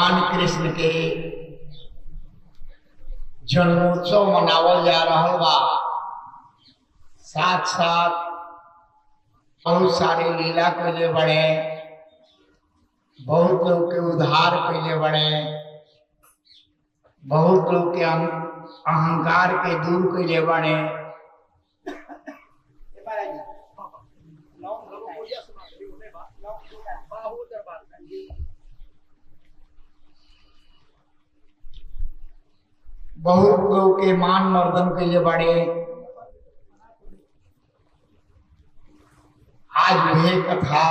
भगवान कृष्ण के जन्मोत्सव मनावल जा रहा बा। साथ साथ बहुत सारे लीला कैले बड़े, बहुत लोग के उद्धार कैले बड़े, बहुत लोग के अहंकार के दूर कैले बड़े। बहुत लोग के मान मर्दन कैले बड़े। आज वह कथा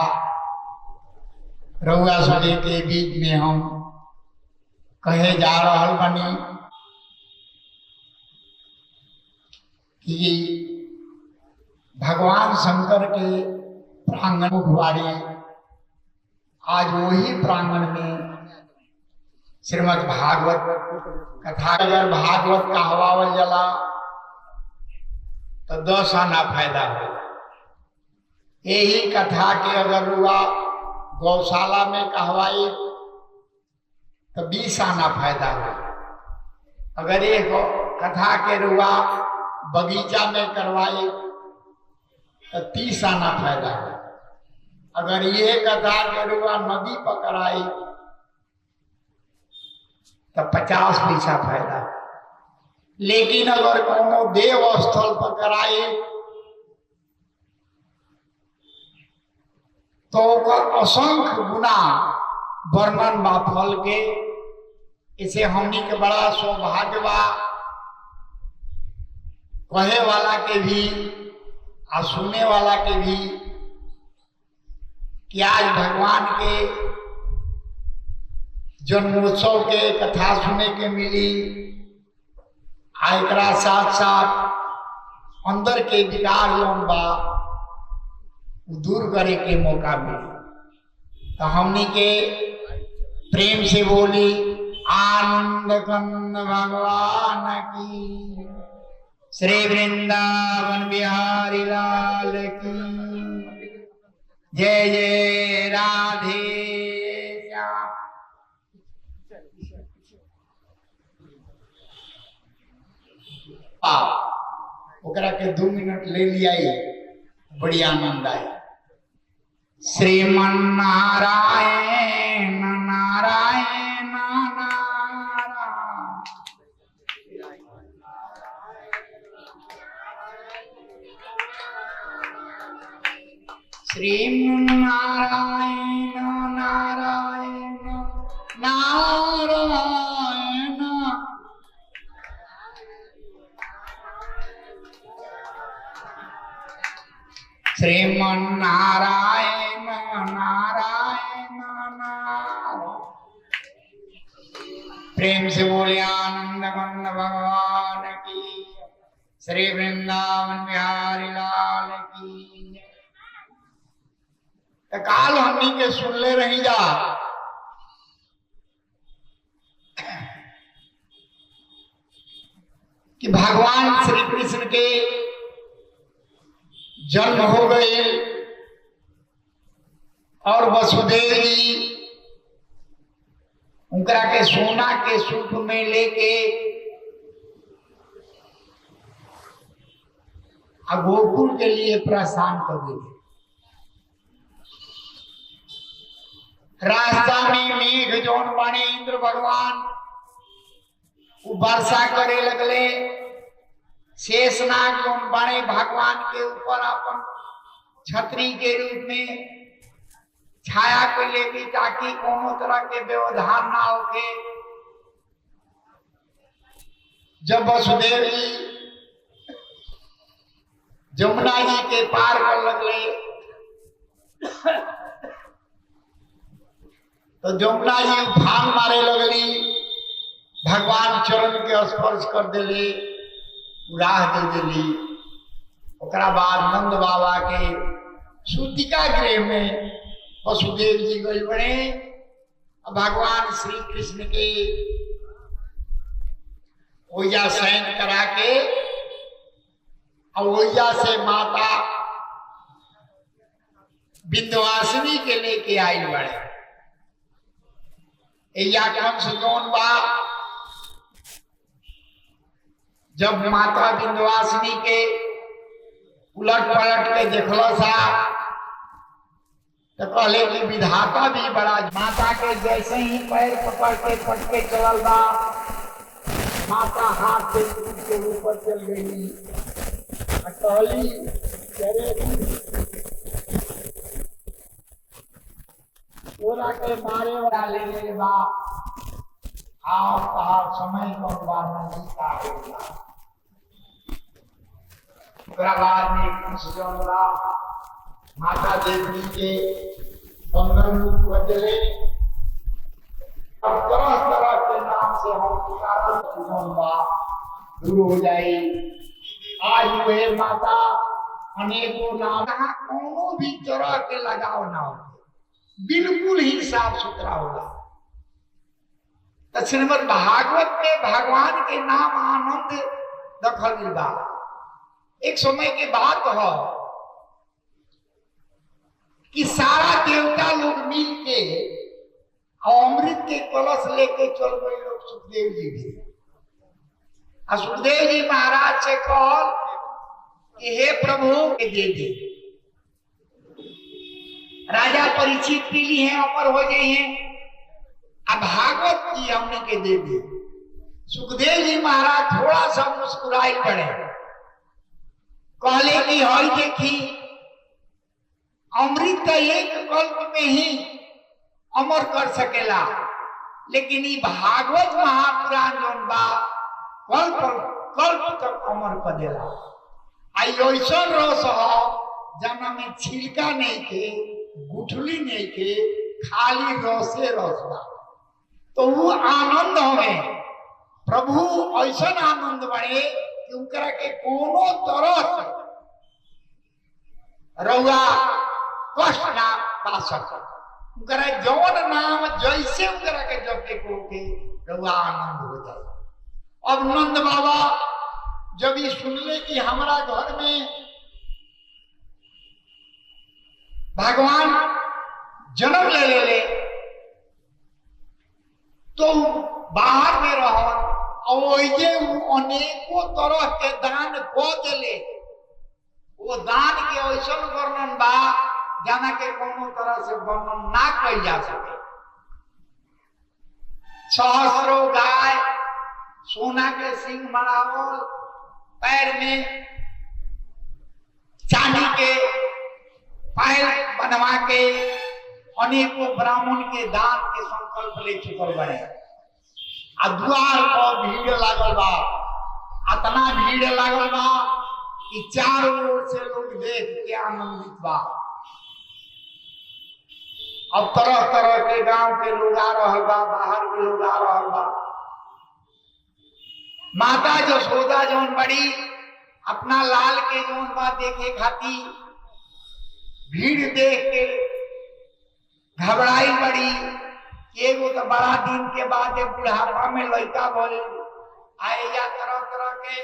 रउआ सभी के बीच में हम कहे जा रहल बनी कि भगवान शंकर के प्रांगण मुखबारी आज वही प्रांगण में श्रीमद् भागवत कथा। अगर भागवत कहवावल जला तो 10 आना फायदा हो। यही कथा के अगर रुआ गौशाला में कहवाई तो 20 आना फायदा हो। अगर ये कथा के रुआ बगीचा में करवाई तो 30 आना फायदा हो। अगर ये कथा के रुआ नदी पर कराई तो 50 पैसा फायदा। लेकिन अगर कोनो देव स्थल पर कराई तो असंख्य गुना वर्णन बा फल के। इसे हमनी के बड़ा सौभाग्य बा, कहे वाला के भी और सुनने वाला के भी, कि आज भगवान के जन्मोत्सव के कथा सुने के मिली। एकरा साथ साथ अंदर के विकार जौन बा दूर करे के मौका मिली। तो हमनी के प्रेम से बोली आनंद कंद भगवान की, श्री वृंदावन बिहारी लाल की जय। जय राधे श्याम। ओकरा के 2 मिनट ले लिया, बड़ी आनंद आए। श्रीमन नारायण नारायण नारायण, श्रीमन नारायण नारायण नारायण, श्रीमन नारायण नारायण नारायण। प्रेम से बोले आनंद कंद भगवान की, श्री वृंदावन बिहारी लाल की। तो काल हमनी के सुन ले रही जा कि भगवान श्री कृष्ण के जन्म हो गए और वसुदेव जी उनकरा के सोना के सूप में लेके गोकुल के लिए प्रस्थान कर दिए। रास्ता में मेघ जौन बने इंद्र भगवान वो वर्षा करे लगले। शेषनाग जौन बने भगवान के ऊपर अपन छतरी के रूप में छाया को लेके, ताकि कोनो तरह के व्यवधान ना होके। जब वसुदेव जी जमुना जी के पार कर लगले तो जमुना जी उफान मारे लगली। भगवान चरण के स्पर्श कर दिले, उड़ाह दे दिली। ओकरा बाद नंद बाबा के सूतिका गृह में वसुदेव जी गए बड़े। भगवान श्री कृष्ण के ओया शयन करा के और ओया से माता विंध्यवासिनी के लेके आई बड़े। या कंस जौन बा जब माता विंध्यवासिनी के उलट पलट के देखलो सा तो कहले कि विधाता भी बड़ा। माता के जैसे ही पैर पकड़ के पटके चलल बा, माता हाथ से टूट के ऊपर चल गई। कहली तोरा के मारे वाला ले बा, आओ कहा समय बाद में माता देवी के बंधन रूप बदले। अब तरह तरह के नाम से हम पुकारा दूर हो जाए। आज वे माता अनेकों नाम, कोनो भी तरह के लगाव ना हो, बिल्कुल ही साफ सुथरा होगा। तो श्रीमद् भागवत में भगवान के नाम आनंद दखल मिलता। एक समय के बात हो कि सारा देवता लोग मिल के अमृत के कलश लेके चल गए लोग सुखदेव जी भी। और सुखदेव जी महाराज से कहल कि हे प्रभु दे दे। राजा परीक्षित के लिए अमर हो गए हैं, अब भागवत जी हमने के दे दे। सुखदेव जी महाराज थोड़ा सा मुस्कुराई पड़े, कहले कि हई देखी अमृत का एक कल्प में ही अमर कर सकेला, लेकिन ये भागवत महापुराण जौन बा कल्प कल्प तक अमर कर देला। आई ऐसा रस हो जना में छिलका नहीं के, गुठली नहीं के, खाली रसे रस बा। तो वो आनंद हमें प्रभु ऐसा आनंद बढ़े कि उनकरा के कोनो तरह से रउआ कष्ट ना पा सक। उनकरा जौन नाम जैसे उनकरा के जपे को के रउआ आनंद हो जाए। अब नंद बाबा जब ये सुनले कि हमारा घर में भगवान जन्म ले तो बाहर में रहो और अनेकों तरह के दान को दिले। वो दान के ऐसा वर्णन बा जाना के कोनो तरह से वर्णन ना कल जा सके। सहस्रों गाय, सोना के सिंह मड़ावल, पैर में चांदी के पायल बनवा के अनेकों ब्राह्मण के दान के संकल्प ले चुकल बने। आ द्वार पर भीड़ लागल बा, अतना भीड़ लागल बा कि चारों ओर से लोग देख के आनंदित बा। अब तरह तरह के गांव के लोग आ रहा बा, बाहर के लोग आ रहा बा। माता यशोदा जौन बड़ी अपना लाल के जौन बा देखे खाती भीड़ देख के घबराई बड़ी। एगो तो बड़ा दिन के बाद बुढ़ापा में लड़का बोले आए या तरह तरह के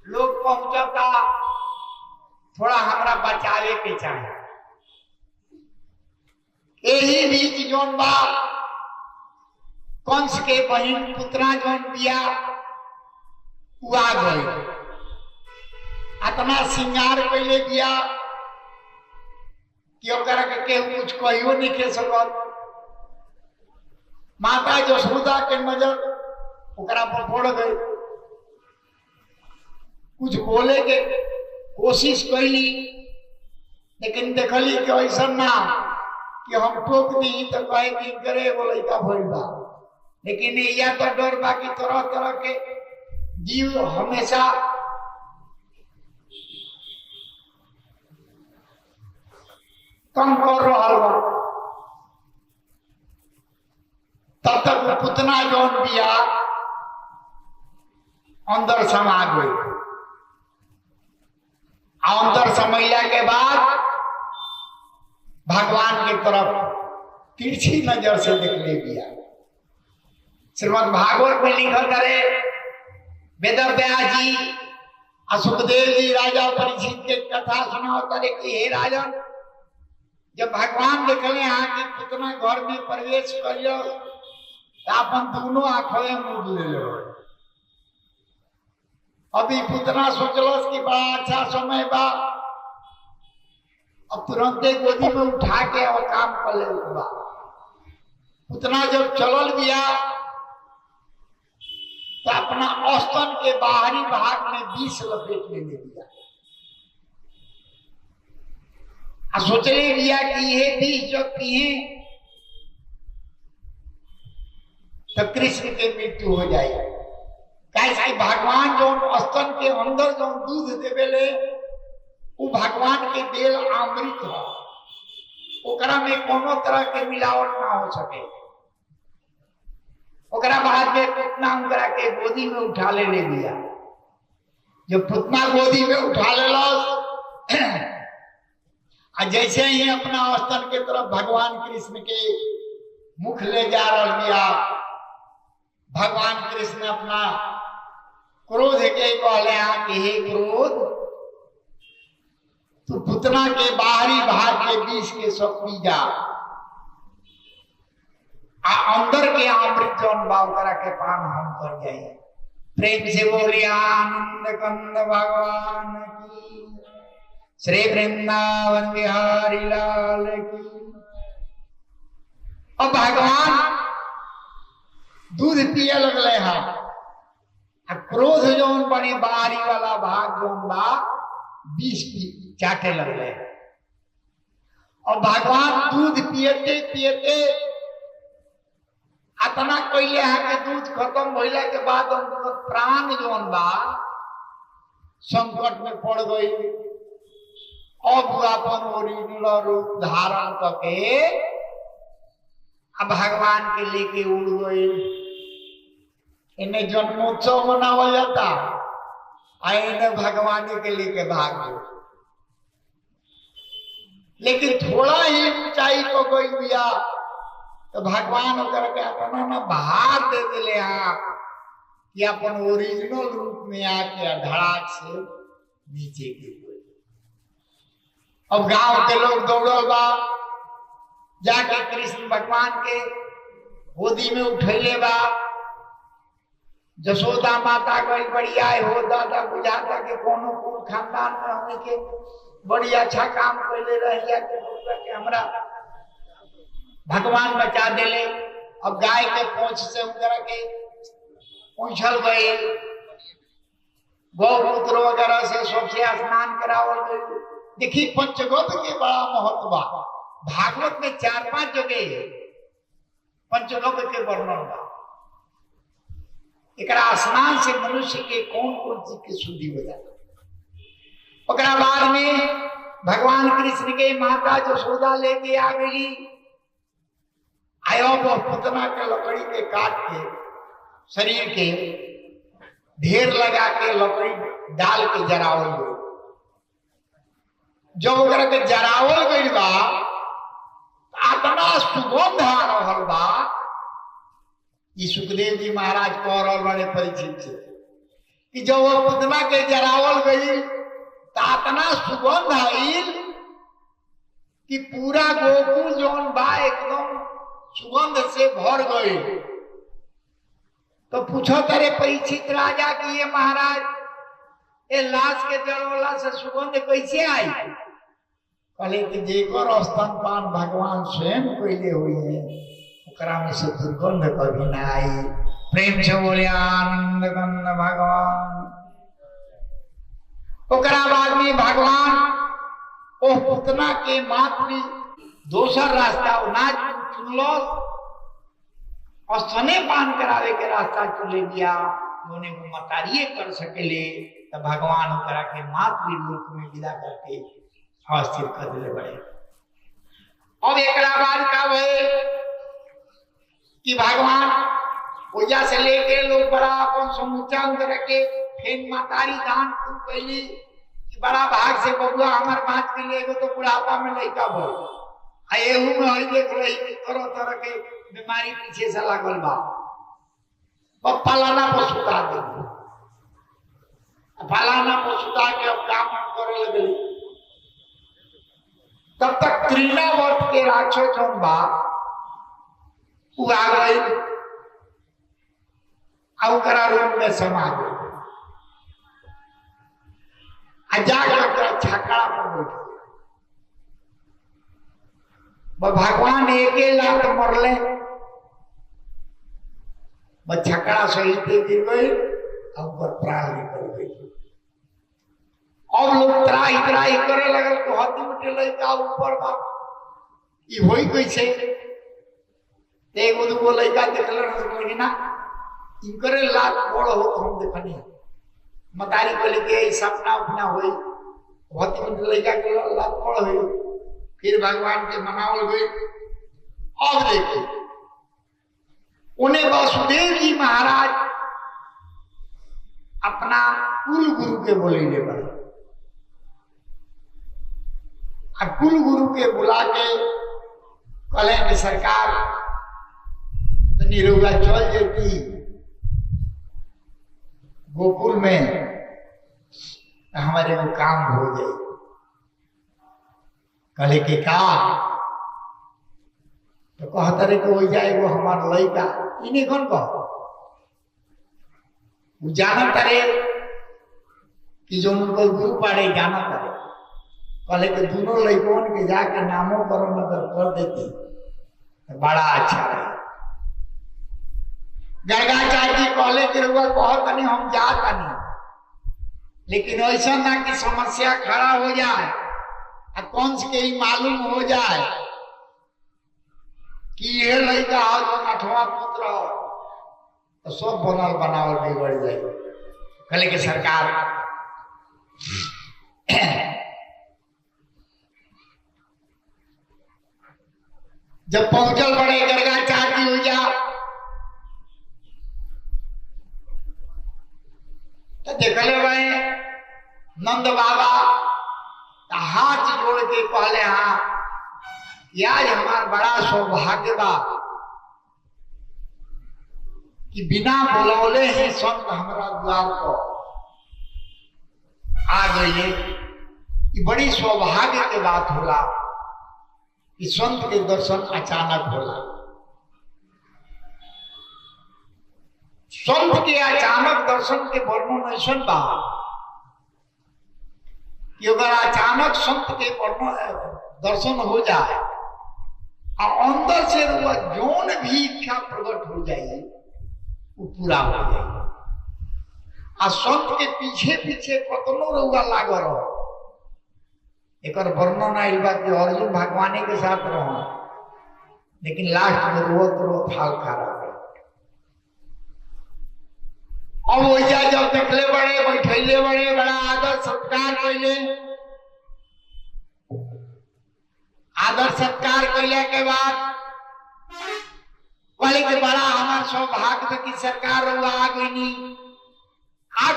लोग पहुंचता, थोड़ा हमरा बचावे के चाहिए। यही बीच जौन बा कंस के बहन पुत्रा जौन बिया आ गई, इतना श्रृंगार कैले बिया कि ओकरा के केहू कुछ कहियो नहीं के सकत। माता यशोदा के नजर ओकरा पर पड़ गई, कुछ बोले के कोशिश कैली, लेकिन देखली कि ऐसा ना कि हम टोक दी तो कहे कि करे वो लड़का भइल बा। लेकिन या तो डर बा कि तरह तरह के जीव हमेशा कम कर रहा बा। तब तक पुतना जौन बिया अंदर समा गई। अंदर समैला के बाद भगवान के तरफ तिरछी नजर से देख ले गया। श्रीमद् भागवत में लिखा करे वेदव्यास जी सुखदेव जी राजा परीक्षित के कथा सुनाओ करे कि हे राजन जब भगवान देखले हाँ कि पुतना घर में प्रवेश करियो तो अपन दोनों आंखों में मूड ले लो। अभी पुतना सोचलस कि बड़ा अच्छा समय बा, अब तुरंते गोदी में उठा के और काम कर ले। पुतना जब चलल गया तो अपना औस्तन के बाहरी भाग में विष लपेट लेने दिया। सोचले दिया कि ये विष जब पिए तो कृष्ण के मृत्यु हो जाए। कैसे भगवान जो औस्तन के अंदर जो दूध देवेले वो भगवान के देल अमृत हो, ओकरा में कोनो तरह के मिलावट ना हो सके। ओकरा बाद में पुतना उनकरा के गोदी में उठा ले दिया। जब पुतना गोदी में उठा ले जैसे ही अपना औस्तन के तरफ भगवान कृष्ण के मुख ले जा रहा, भगवान कृष्ण अपना क्रोध के कहले कि हे क्रोध, तू पुतना के बाहरी भाग के विष के सब पी जा, अंदर के अमृत जौन बा ओकरा के पान हम कर जाए। प्रेम से बोलिए आनंद कंद भगवान की, श्री वृंदावन बिहारी लाल की। अब भगवान दूध पिए लगले हैं, क्रोध जौन बने बाहरी वाला भाग जौन बा विष चाटे लगले। और भगवान दूध पियते पियते अतना कहले है कि दूध खत्म होइला के बाद उनको प्राण जौन बा संकट में पड़ गई। अब अपन ओरिजिनल रूप धारण करके अब भगवान के लेके उड़ गए। इन्हें जन्मोत्सव मनावा जाता, इन्हें भगवान के लेके भाग गए। लेकिन थोड़ा ही ऊंचाई को कोई दिया तो भगवान होकर के अपना ना बाहर दे दिले कि अपन ओरिजिनल रूप में आके धड़ाक से नीचे गिर गए। अब गांव के लोग दौड़ल बा, जाके कृष्ण भगवान के गोदी में उठैले बा। जसोदा माता गई बड़ी आए हो दादा, बुझाता के कोनो खानदान में हमने के बड़ी अच्छा काम कैले रहिया के हमरा भगवान बचा देले। अब गाय के पूंछ से उनकरा के पूछल गए, गौमूत्र वगैरह से सबसे स्नान करावल गए। देखिए पंचगव्य के बड़ा महत्व बा। भागवत में 4-5 जगह पंचगव्य के वर्णन बा। एकरा स्नान से मनुष्य के कौन कौन चीज की शुद्धि हो जाता। ओकरा बाद में भगवान कृष्ण के माता जसोदा लेके आ गई। आयो वो पुतना के लकड़ी के काट के शरीर के ढेर लगा के लकड़ी डाल के जरावल गई। जब ओकरा के जरावल गई बा इतना सुगंध आ रहल बा। ये सुखदेव जी महाराज कह रहे बड़े परीक्षित से कि जब वो पुतना के जरावल गई तो इतना सुगंध आइल कि पूरा गोकुल जौन बा एकदम सुगंध से भर गई। तो पूछो तेरे परीक्षित राजा कि ये महाराज ये लाश के जड़ोला से सुगंध कैसे आई? कहले कि जेकर स्तनपान भगवान स्वयं कैले हुई है ओकरा में से दुर्गंध कभी ना आई। प्रेम से बोले आनंद गंध भगवान। ओकरा बाद में भगवान ओ पुतना के मातृ दोसर रास्ता ना चुनलो और सने पान करावे के रास्ता चुने दिया। उन्हें वो मतारिये कर सकेले तो भगवान ओकरा के मातृ लोक में विदा करके अस्थिर कर दिले बड़े। अब एकरा बाद का भय कि भगवान पूजा से लेके लोग बड़ा अपन समुचा अंदर के फेन मातारी दान कैली कि बड़ा भाग से बबुआ हमार बात के लिए तो बुढ़ापा में लड़का भो एहू में हई देख रही तरह तरह के बीमारी पीछे से लागल बा। फलाना पर सुता दे, फलाना पर सुता के अब काम करे लगली। तब तक तृणावर्त के राक्षस जौन बा उ आ गई ओकरा रूम में समा गई जाकर छकड़ा पर बैठ भगवान एक लात मरले छकड़ा सही पे गिर गई और प्राण निकल गई। अब लोग त्राही त्राही करे लगल तो हाथी में लड़का ऊपर बा ई होई कैसे एगो दूगो लड़का देखल ना इनकरे लात बड़ हो हम देखनी मतारी को लेके सपना उपना हुई हाथी में लड़का के लात बड़ हुई फिर भगवान के मनावल गई। अब देखिए उन्हें वसुदेव जी महाराज अपना कुल गुरु के बोलेंगे बड़े कुल गुरु के बुला के कहले कि सरकार तो निरुगा चल जेती गोकुल में हमारे को काम हो जाए। कहले कि का तो कहता रहे कि हो जाए वो हमार लड़का इन्हें कौन कहो जानता रहे कि जो उनको गुरु पाड़े जानता रहे। कहले कि दोनों लड़कों के जाके नामों करो नगर कर देती तो बड़ा अच्छा रहे। गर्गाचार्य जी कहले कि रुआ कहो तनी हम जाता नहीं लेकिन ऐसा ना कि समस्या खड़ा हो जाए कंस के ही मालूम हो जाए कि ये लड़का हो जो 8वां पुत्र हो तो सब बनल बनावल बिगड़ जाए। कहले कि सरकार जब पहुंचल बड़े गर्गाचार्य जी हो जा तो देखले भाई नंद बाबा हाथ जोड़ के कहले हाँ आज हमारा बड़ा सौभाग्य बा कि बिना बुलौले ही संत हमारा द्वार को आ गए। ये बड़ी सौभाग्य की बात होला कि संत के दर्शन अचानक होला। संत के अचानक दर्शन के वर्णन ऐसा बा कि अगर अचानक संत के दर्शन हो जाए और अंदर से जोन भी इच्छा प्रकट हो जाए वो पूरा हो जाए। और संत के पीछे पीछे कतनो रुआ लाग रहो एक वर्णन आयल बा कि अर्जुन भगवान के साथ रहो लेकिन लास्ट में रोत हाल खा अब वैसा जब देखले बड़े बैठले बड़े बड़ा आदर सत्कार कैले आदर सत्कार कैले के बाद कहले कि बड़ा हमार सौभाग्य की सरकार हुआ आ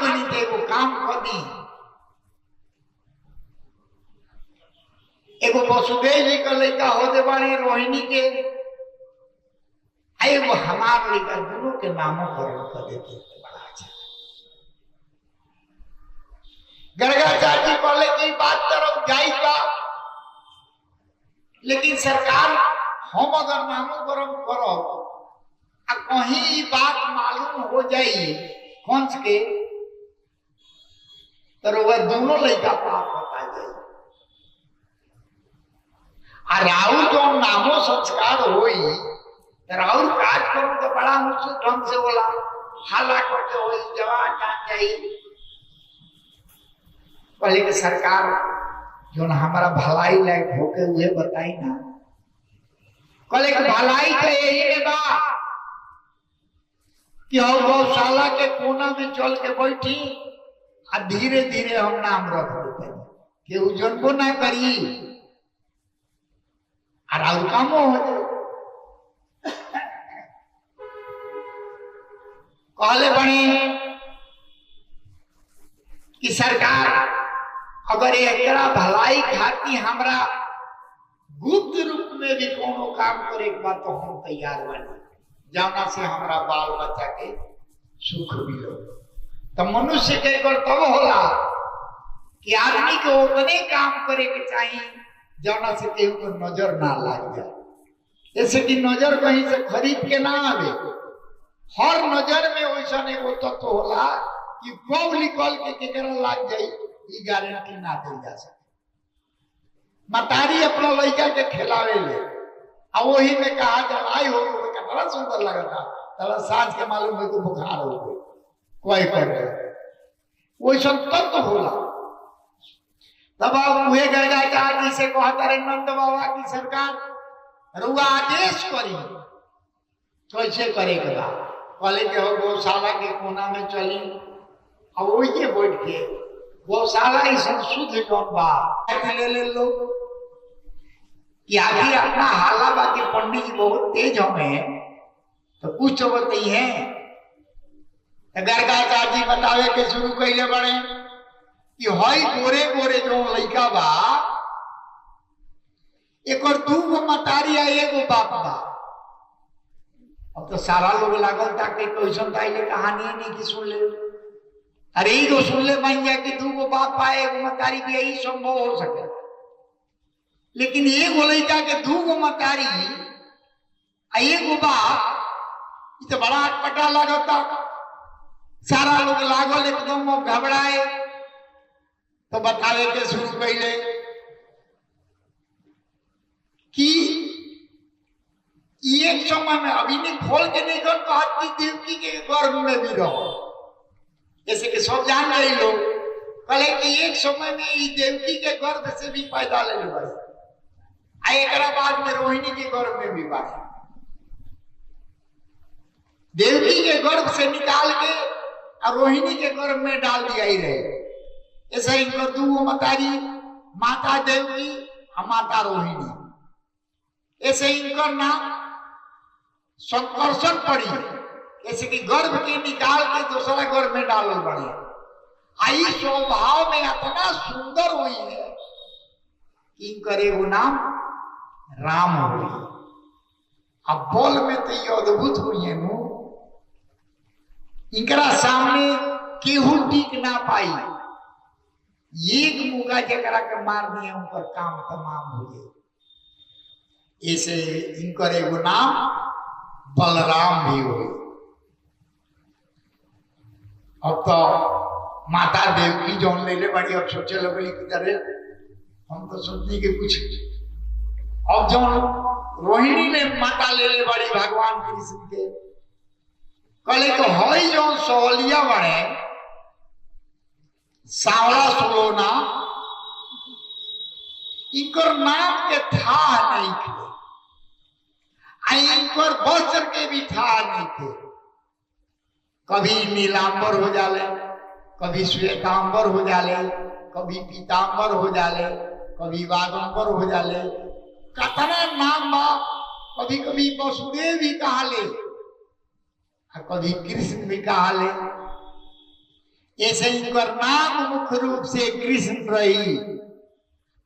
गई थे वो काम कर दी। एगो वसुदेव जी का लड़का होते बारे रोहिणी के वो हमार लड़का दोनों के नामों पर कर देते गर्गाचार्य जी कहले कि बात तरफ जाई बा लेकिन सरकार हम अगर नामकरण करो कहीं बात मालूम हो जाई कंस के तो वह दोनों लड़का पाप बता जाए और राहुल जो नामो संस्कार होई राहुल काज करूं तो बड़ा मुझसे ढंग से बोला हाला करके होई जवान जान जाई। पहले कि सरकार जो हमारा भलाई लायक होके हुए बताई ना कहले कि भलाई तो यही बा कि हम गौशाला के कोना में चल के बैठी और धीरे धीरे हम नाम रख देते कि जनबो ना करी और कामो हो जाए। कहले बने कि सरकार अगर एकरा भलाई खाती हमरा गुप्त रूप में भी कोनो काम करे के बाद तो हम तैयार बनी जाना से हमरा बाल बच्चा के सुख मिलो। तो मनुष्य के कर्तव्य होला कि आदमी के उतने काम करे के चाहिए जौना से केहू को नजर ना लग जाए। ऐसे कि नजर कहीं से खरीद के ना आवे। हर नजर में वैसा एगो तत्व होला कि कब निकल के केकरा लग जाई ई गारंटी ना दी जा सके। मतारी अपना लड़का के खिलावे ले और वही में कहा जब आई हो कितना सुंदर लगा था, तब सांझ के मालूम है कि बुखार हो गई कोई कर वैसा तत्व होला। तब आप उहे गर्गाचार्य जी से कहता रहे नंद बाबा की सरकार रुआ आदेश करी कैसे करे के बा। कहले के हो गौशाला के कोना में चली और वही बैठ के गौशाला ही शुद्ध कौन बा ले लोग कि आगे अपना हाला बा कि पंडित जी बहुत तेज हमें तो कुछ तो बताई है। गर्गाचार्य जी बतावे के शुरू कैले बड़े कि हई गोरे गोरे जो लड़का बा एक और दू गो मतारी आ एगो बाप बा। अब तो सारा लोग लागल था कि कैसन ताइले कहानी नहीं की सुन ले। अरे ही तो सुन ले बन जाए कि दू गो बाप पाए एगो मतारी भी यही संभव हो सके। लेकिन एगो लड़का के दू गो मतारी आ एगो बाप तो बड़ा अटपटा लगता। सारा लोग लागल एकदम घबराए तो बतावे के शुरू कैले कि एक समय में अभी नहीं खोल के नहीं कर कहा कि देवकी के गर्भ में भी रहो। जैसे कि सब जान गए लोग कहे कि एक समय में ये देवकी के गर्भ से भी पैदा ले बड़े एक बाद में रोहिणी के गर्भ में भी बाढ़े देवकी के गर्भ से निकाल के और रोहिणी के गर्भ में डाल दिया ही रहे। ऐसा इनको दो मतारी माता देवकी और माता रोहिणी। ऐसे इनका नाम संकर्षण पड़ी। ऐसे कि गर्भ के निकाल के दूसरा गर्भ में डालल बड़े आई स्वभाव में इतना सुंदर हुई है कि इनकर एगो नाम राम हुई। अब बोल में तो ये अद्भुत हुई है नु इनकरा सामने केहू टिक ना पाई। एक मुगा जरा के मार दिए उनका काम तमाम हो गए। ऐसे इनकर एगो नाम बलराम भी हुई। अब तो माता देवकी जौन ले ले बड़ी अब सोचे लगली कि अरे हम तो सोचनी के कुछ अब जौन रोहिणी ने माता ले ले बड़ी भगवान कृष्ण के कले तो हई जौन सोहलिया बने सावला सुलोना इनकर नाम के था नहीं थे इनकर वस्त्र के भी था नहीं थे। कभी नीलांबर हो जाले कभी श्वेतांबर हो जाले कभी पीतांबर हो जाले कभी बागंबर हो जाले कतना नाम बा। कभी कभी वसुदेव भी कहा ले कभी कृष्ण भी कहा ले। ऐसे इनकर नाम मुख्य रूप से कृष्ण रही।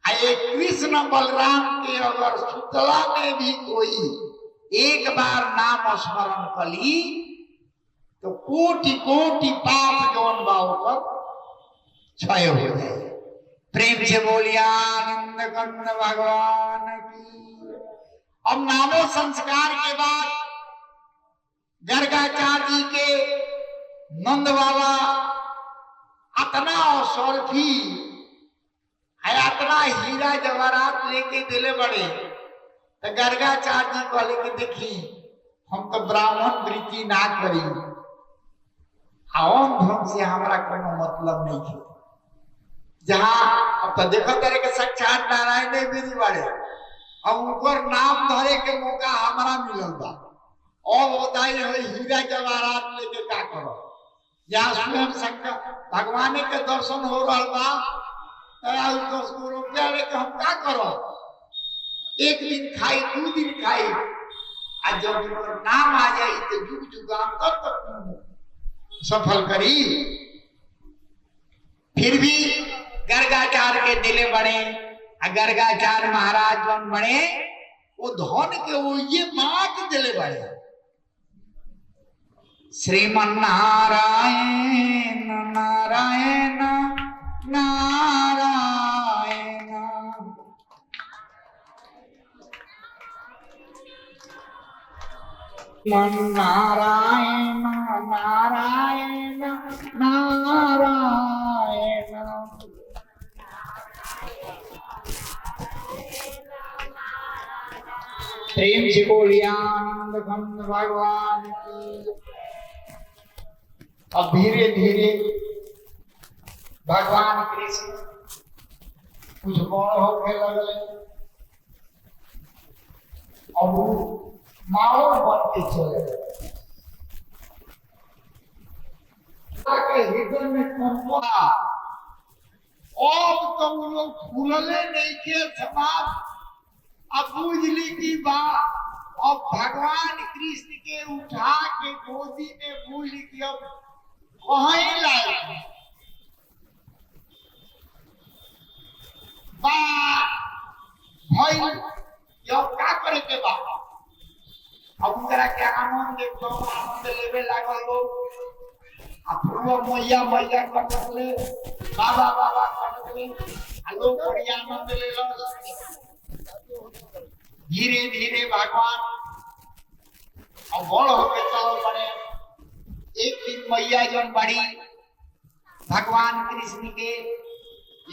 कृष्ण बलराम के अगर सुतला में भी कोई एक बार नाम स्मरण कली तो कोटि कोटि पाप जौन बा क्षय हो जाए। प्रेम से बोलिया आनंद कंद भगवान की। अब नामो संस्कार के बाद गर्गाचार्य जी के नंद बाबा अतना असरफी इतना हीरा जवाहरात लेके दिले बड़े तो गर्गाचार्य जी कहले कि देखी हम तो ब्राह्मण वृत्ति ना करी आवन धर्म से हमारा कोनो मतलब नहीं है। जहाँ अब तो देखो तेरे के साक्षात नारायण ने भी बड़े अब उनकर नाम धरे के मौका हमारा मिलल बा और बताई हीरा जवाहरात लेके का करो। जहाँ स्वयं शंकर भगवान के दर्शन हो रहा बा 10 रुपया लेके हम का करो। एक दिन खाई 2 दिन खाई आज जब नाम आ जाए तो जुग जुगांतर तक सफल करी। फिर भी गर्गाचार्य के दिले बने गर्गाचार्य महाराज जौन बने वो धन के वो ये बात दिले बने श्रीमन नारायण नारायण नारायण नारायण नारायण नारायण। प्रेम से बोलिए आनंद घन भगवान की। अब धीरे धीरे भगवान कृष्ण कुछ बड़ होके लगले और वो माहौल बनते चले हृदय में कंपना। अब तो वो लोग फूलले नहीं के समाज। अब बुझली की बात। अब भगवान कृष्ण के उठा के गोदी में भूल की अब कहीं लाए भाई क्या करे के बा। अब उनकरा के आनंद देखो आनंद लेवे लागल लोग। अब मैया मैया करले बाबा बाबा करले लोग बड़ी आनंद ले लो। धीरे धीरे भगवान अब बड़ होके चलो बड़े। एक दिन मैया जन बड़ी भगवान कृष्ण के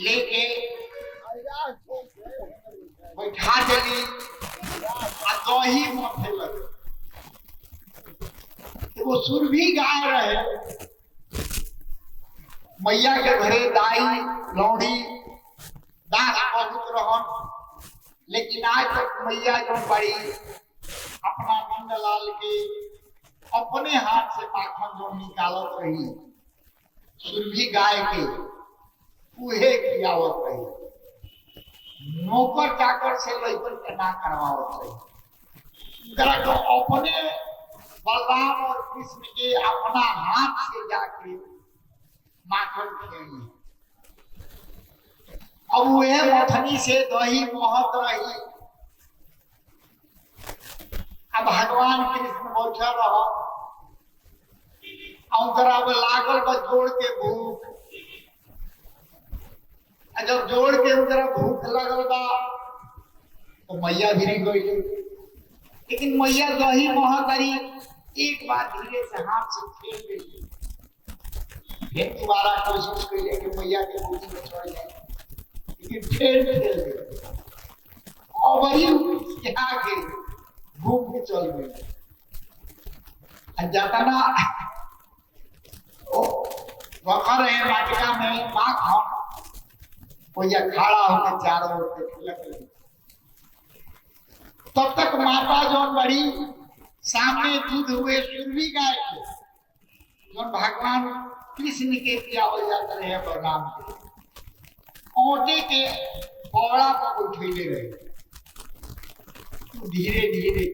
लेके बैठा देली दही मथे लगे। वो सुरभि गाय रहे मैया के घरे दाई लौड़ी दास बहुत रहन। लेकिन आज तक मैया जो बड़ी अपना नंदलाल के अपने हाथ से माखन जो निकालत रही सुरभि गाय के उहे खियावत रही। नौकर चाकर से लइकन के ना करवावत रही। तो अपने बलराम और कृष्ण के अपना हाथ से जाके माखन खियाई। अब वह मथनी से दही महत रही। अब भगवान कृष्ण बैठा रहा अब लागल बस जोड़ के भूख। जब जोड़ के उनका भूख लगल बा तो मैया भी गई। लेकिन मैया दही मह करी एक बार धीरे से हाथ से खेल गई। फिर दोबारा कोशिश कैले कि मैया के गोदी में चढ़ जाए लेकिन खेल गई और वही आगे घूम के चल गई। जातना वखर है वाटिका में माखन कोई खड़ा होकर चारों ओर से तब तक माता जौन बड़ी सामने दूध हुए सुरभि गाय के जौन भगवान कृष्ण के पियावल जाता रहे बलराम के ओटे के पौड़ा पर उठेले रहे। धीरे धीरे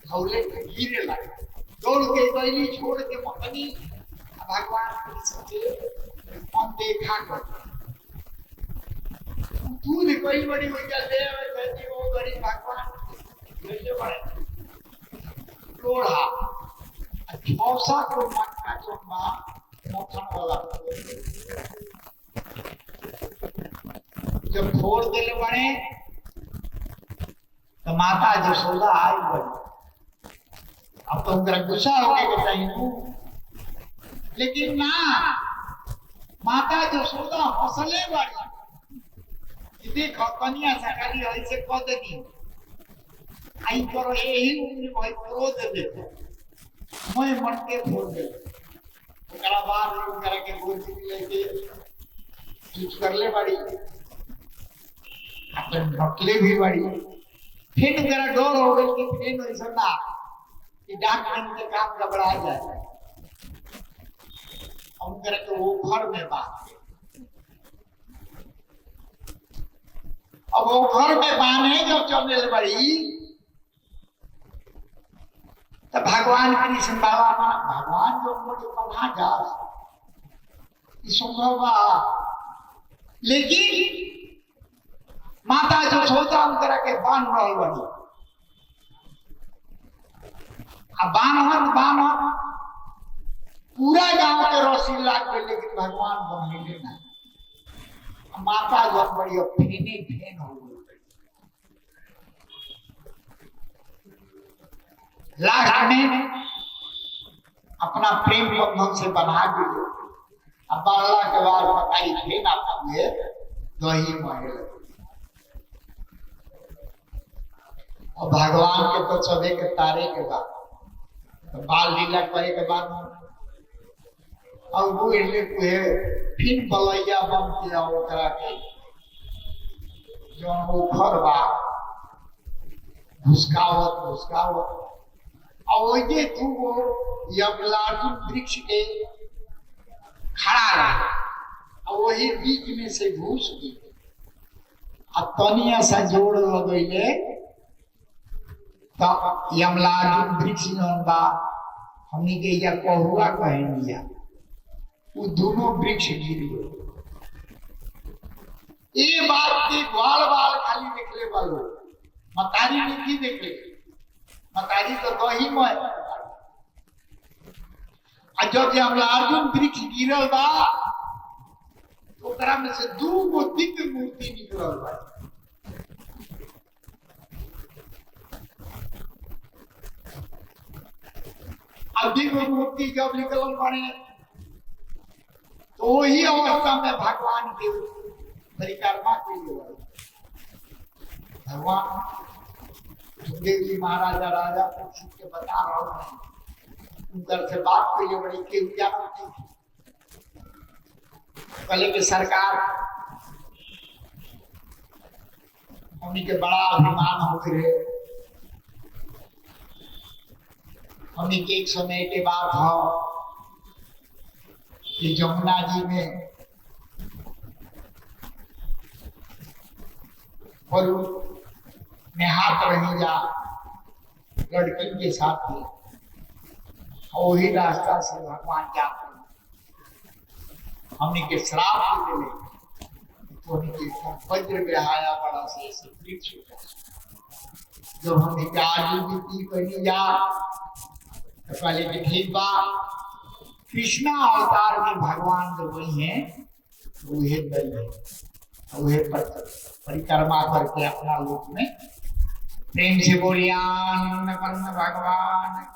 धौले गिरे लगे। दौड़ के गईली छोड़ के मकनी भगवान कृष्ण के अनदेखा कर दूध कई बड़ी हो जाते हैं वो गरीब भगवान ले बड़े लोढ़ा छौसा को मक्का चुम्मा मक्खन वाला जब फोड़ दिले बड़े तो माता जसोदा आई बड़ी। अब तो उनका गुस्सा हो गया चाहिए लेकिन ना माता जसोदा हौसले बड़ी। देखो कन्या सकाली ऐसे कह देगी आई करो यही उम्र भाई क्रोध देते मैं मन के फोड़ दे बाद उनकरा के गोदी में लेके चुप कर ले बड़ी अपन ढकले भी बड़ी। फिर उनकरा डर हो गई कि फिर ऐसा ना कि डाक मन के काम घबरा जाए। उनकरा के वो घर में बात अब वो घर में बांधे जब चलने बड़ी तो भगवान कृष्ण बाबा भगवान जो मुझे बना जा संभव। लेकिन माता जो सोचा उनकरा के बांध रही बनी बान्हन पूरा गांव के रौसी लाग गए लेकिन भगवान बने ना। माता जब बड़ी फेनी फेन हो गई लास्ट में अपना प्रेम बंधन से बना दिए। अब बारला के बाद बताई थे ना पूरे दही महल और भगवान के तो सबे के तारे के बाद तो बाल लीला करे के बाद और वो इले कुहे फिर बलैया बम किया ओकरा के जो उखर बा घुसकावत और ये तू वो यमलार्जुन वृक्ष के खड़ा रहा और वही बीच में से घुस गई। अब तनिया सा जोड़ लगैले तो यमलार्जुन वृक्ष जौन बा हमनी के या कहुआ कहे दिया वो दोनों वृक्ष गिर गए। ये बात के बाल बाल खाली निकले वालों मतारी ने की देखे मतारी तो दही में जब यमलार्जुन वृक्ष गिरल बा तो ओकरा में से दू गो दिव्य मूर्ति निकलल बा। अब दिव्य मूर्ति जब निकलल बने तो वही अवस्था में भगवान के परिक्रमा के लिए भगवान सुखदेव जी महाराजा राजा परीक्षित के बता रहा हूं उनकर से बात के लिए बड़ी के जानती पहले की सरकार हमनी के बड़ा अभिमान हो रहे हमनी के एक समय के बात हो कि जमुना जी में और नेहात रही जा लड़की के साथ ही और वही रास्ता से भगवान जाते हमने के श्राप ले तो वज्र ग्रहाया बड़ा से वृक्ष जब हमने के आगे की कही जा तो पहले के ठीक बा कृष्णा अवतार के भगवान जो वही हैं वही दल है वही परिक्रमा करके अपना लोक में प्रेम से बोलियान भगवान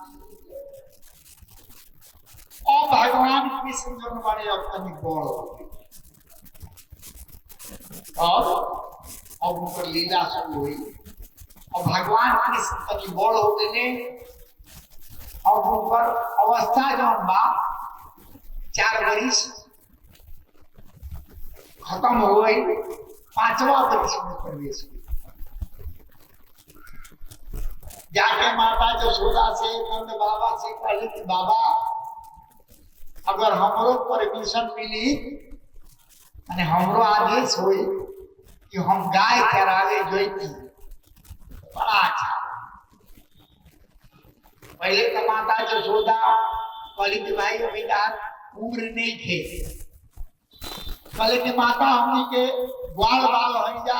और भगवान कृष्ण जो बड़े अपनी बड़ और अब उनपर लीला शुरू हुई और भगवान कृष्ण कभी बड़ हो गए और उनपर अवस्था जौन बा 4 वर्ष खत्म हो गई 5वां वर्ष में प्रवेश हुई। जाके माता यशोदा से नंद बाबा से कहले कि बाबा अगर हमरो परमिशन मिली माने हमरो आदेश होई कि हम गाय चरावे जोईती बड़ा अच्छा। पहले तो माता यशोदा कहली कि भाई अभी उम्र नहीं थे कहले कि माता हमनी के ग्वाल बाल हो जा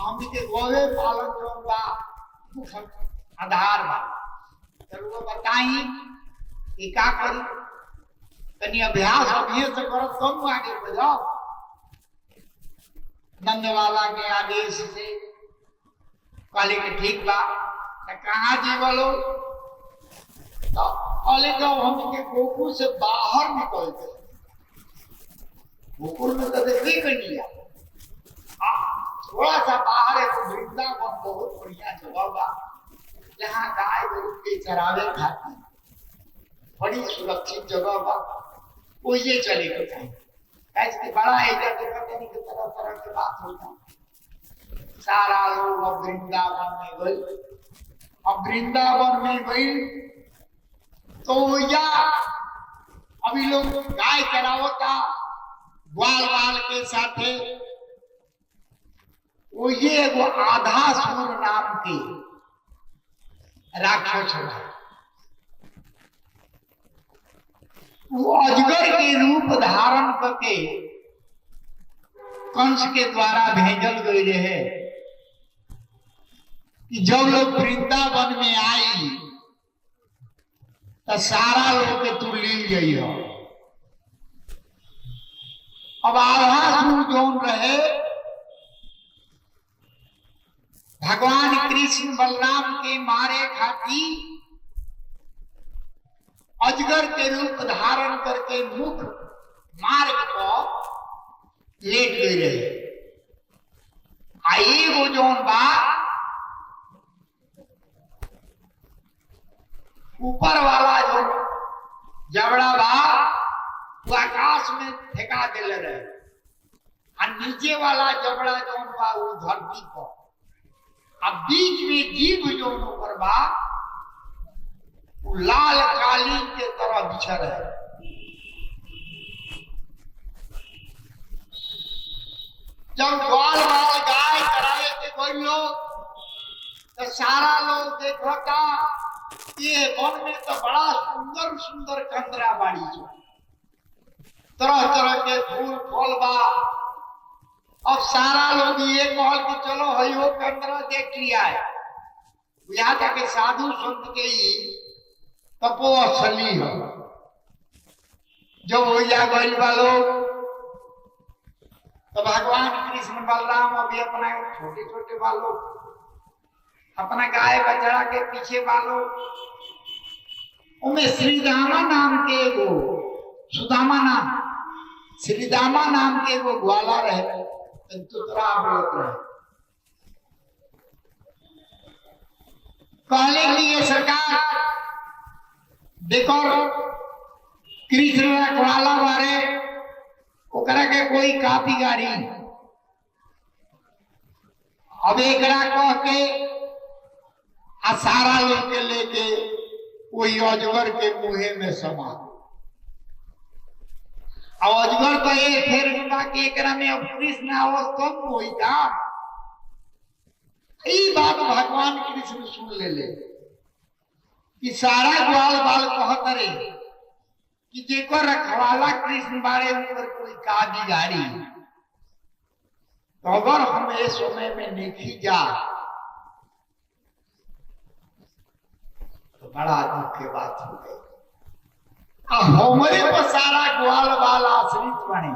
हमनी के गोवे पालन जो बा मुख्य आधार बा चलो बताई कि का करी तनी अभ्यास अभी से करो तुम आगे बढ़ाओ। नंद बाबा के आदेश से कहले कि ठीक बा कहाँ जी बोलो तो कहले जब हम के गोकुल से बाहर निकल गए गोकुल में तो देखी नहीं थोड़ा सा बाहर है तो वृंदावन बहुत बढ़िया जगह बा जहाँ गाय गरु के चरावे खाती बड़ी सुरक्षित जगह बा वो ये चले गए ऐसे बड़ा एरिया देखते नहीं कि तरह तरह की बात होता सारा लोग अब वृंदावन में गए अब वृंदावन में गई तो या अभी लोग गाय चरावता ग्वाल बाल के साथे वो ये वो आधा सूर नाम के राक्षस है वो अजगर के रूप धारण करके कंस के द्वारा भेजल गए रहे कि जब लोग वृंदावन में आई तो सारा लोग के तू लील जाइयो। अब आधासुर जौन रहे भगवान कृष्ण बलराम के मारे खाती अजगर के रूप धारण करके मुख मार्ग को लेट गई रहे। आई वो जौन बा ऊपर वाला जो जबड़ा बा वो आकाश में फेंका दिले रहे, और नीचे वाला जबड़ा जौन बा वो धरती को, अब बीच में जीव जौन ऊपर बा वो लाल कालीन के तरह बिछड़ है। जब ग्वाल बाल गाय चराए के कोई लोग, तो सारा लोग देखो का ये वन में तो बड़ा सुंदर सुंदर कंदरा बाड़ी जो तरह तरह के फूल फल बा। अब सारा लोग ये कहल कि चलो हयो कंदरा देख लिया है। यहाँ तक साधु संत के ही तपो असली हो। जब हो जा गई वालो तो भगवान कृष्ण बलराम अभी अपना छोटे छोटे बालों, अपना गाय बछड़ा के पीछे बालों, उनमें श्रीदामा नाम के एगो सुदामा नाम श्रीदामा नाम के एगो ग्वाला रहे, तुतरा बोलत रहे। कहले कि ये सरकार देखो कृष्ण रखवाला बारे ओकरा के कोई कापी गाड़ी, अब एकरा कह के आ सारा लोग के लेके कोई अजगर के मुहे में समा। अब अजगर तो ये फिर कि एकरा में अब कृष्ण आवाज कम होई का। ये बात भगवान कृष्ण सुन ले कि सारा ग्वाल बाल कहत रहे कि जेको रखवाला कृष्ण बारे ऊपर कोई का बिगाड़ी, तो अगर हम इस समय में नहीं जा तो बड़ा दुख की बात हो गई। हमारे पर सारा ग्वाल बाल आश्रित बने।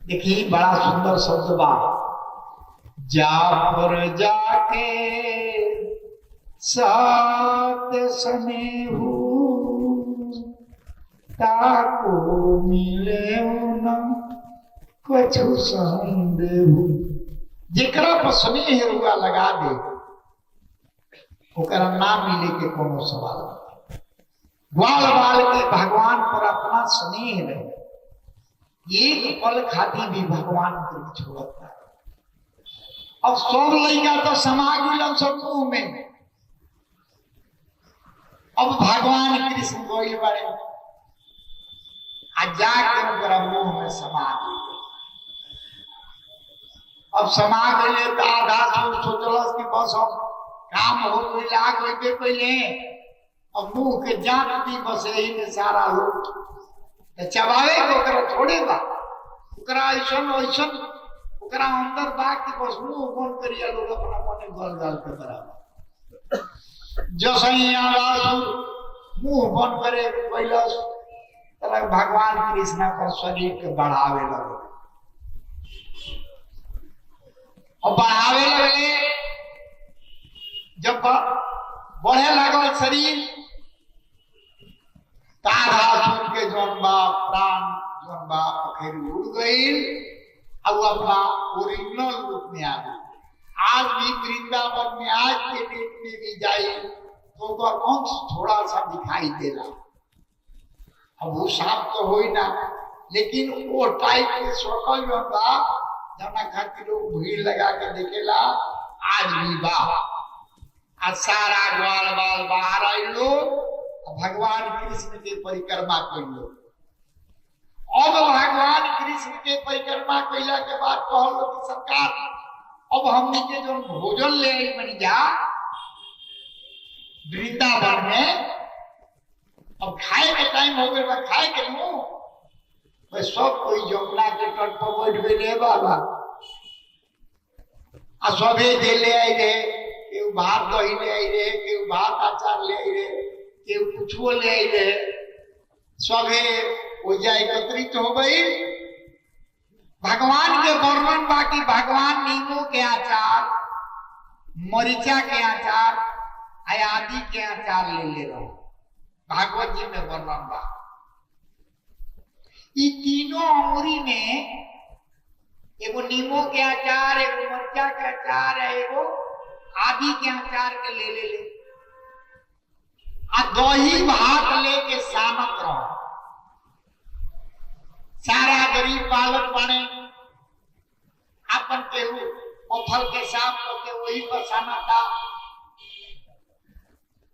देखिए बड़ा सुंदर शब्द बा, जा पर जाके सात स्नेहु ताको मिले न कछु संदेहु। जेकरा पर स्नेह रुआ लगा दे ओकरा ना मिले के कोनो सवाल नहीं। ग्वाल बाल के भगवान पर अपना स्नेह रहे, एक पल खाती भी भगवान को छोड़ता है। अब सब लड़का तो समा गए सब मुंह में, अब भगवान कृष्ण गोइल बड़े आ जाके उनका मुंह में समा गए। अब समा गए तो आधा सोचलस कि बस अब काम हो गई, आ गई पहले अब मुंह के जात दी बस यही में सारा लोग चबावे को थोड़े बा ऐसन ऐसन अंदर बा कि बस मुंह बंद करिए लोग अपना मने गल गल के बराबर। जसई आवाज मुंह बंद करे कैलस तब भगवान कृष्ण पर शरीर के बढ़ावे लगे, और बढ़ावे लगे जब बढ़े लगल शरीर तारासुर के जौन बा प्राण जौन बा पखेरु उड़ गई, अब अपना ओरिजिनल रूप में आ गई। आज भी वृंदावन में आज के डेट में भी जाए तो अंश थोड़ा सा दिखाई देला। अब वो साफ तो हो ही ना, लेकिन वो टाइप के सकल जो बा जना खातिर लोग भीड़ लगा के देखेला आज भी बा। आज सारा ग्वाल बाल बाहर आई लोग भगवान कृष्ण के परिक्रमा कर लो। अब भगवान कृष्ण के परिक्रमा कैला के बाद कहलो कि सरकार अब हमने के जो भोजन ले बन जा वृंदावन में, अब खाए के टाइम हो गया, खाए के मुंह भाई सब कोई जमुना के तट पर बैठ गए बाबा आ सबे दे ले आई रे, केहू भात दही ले आई रे, केहू भात अचार ले आई रे, केहू कुछो ले आई रे, सबे ओजा एकत्रित हो गई। भगवान के वर्णन बाकी भगवान नींबू के अचार, मरीचा के अचार आदि के आचार ले रहो। भागवत जी में वर्णन बा ई तीनों अंगुरी में एगो नींबू के अचार, एगो मरचा के अचार है, एगो आदि के अचार के ले आ दही भात लेके सामत रहो। सारा गरीब बालक बने अपन केहू पत्थर के साफ करके वही पर सामता।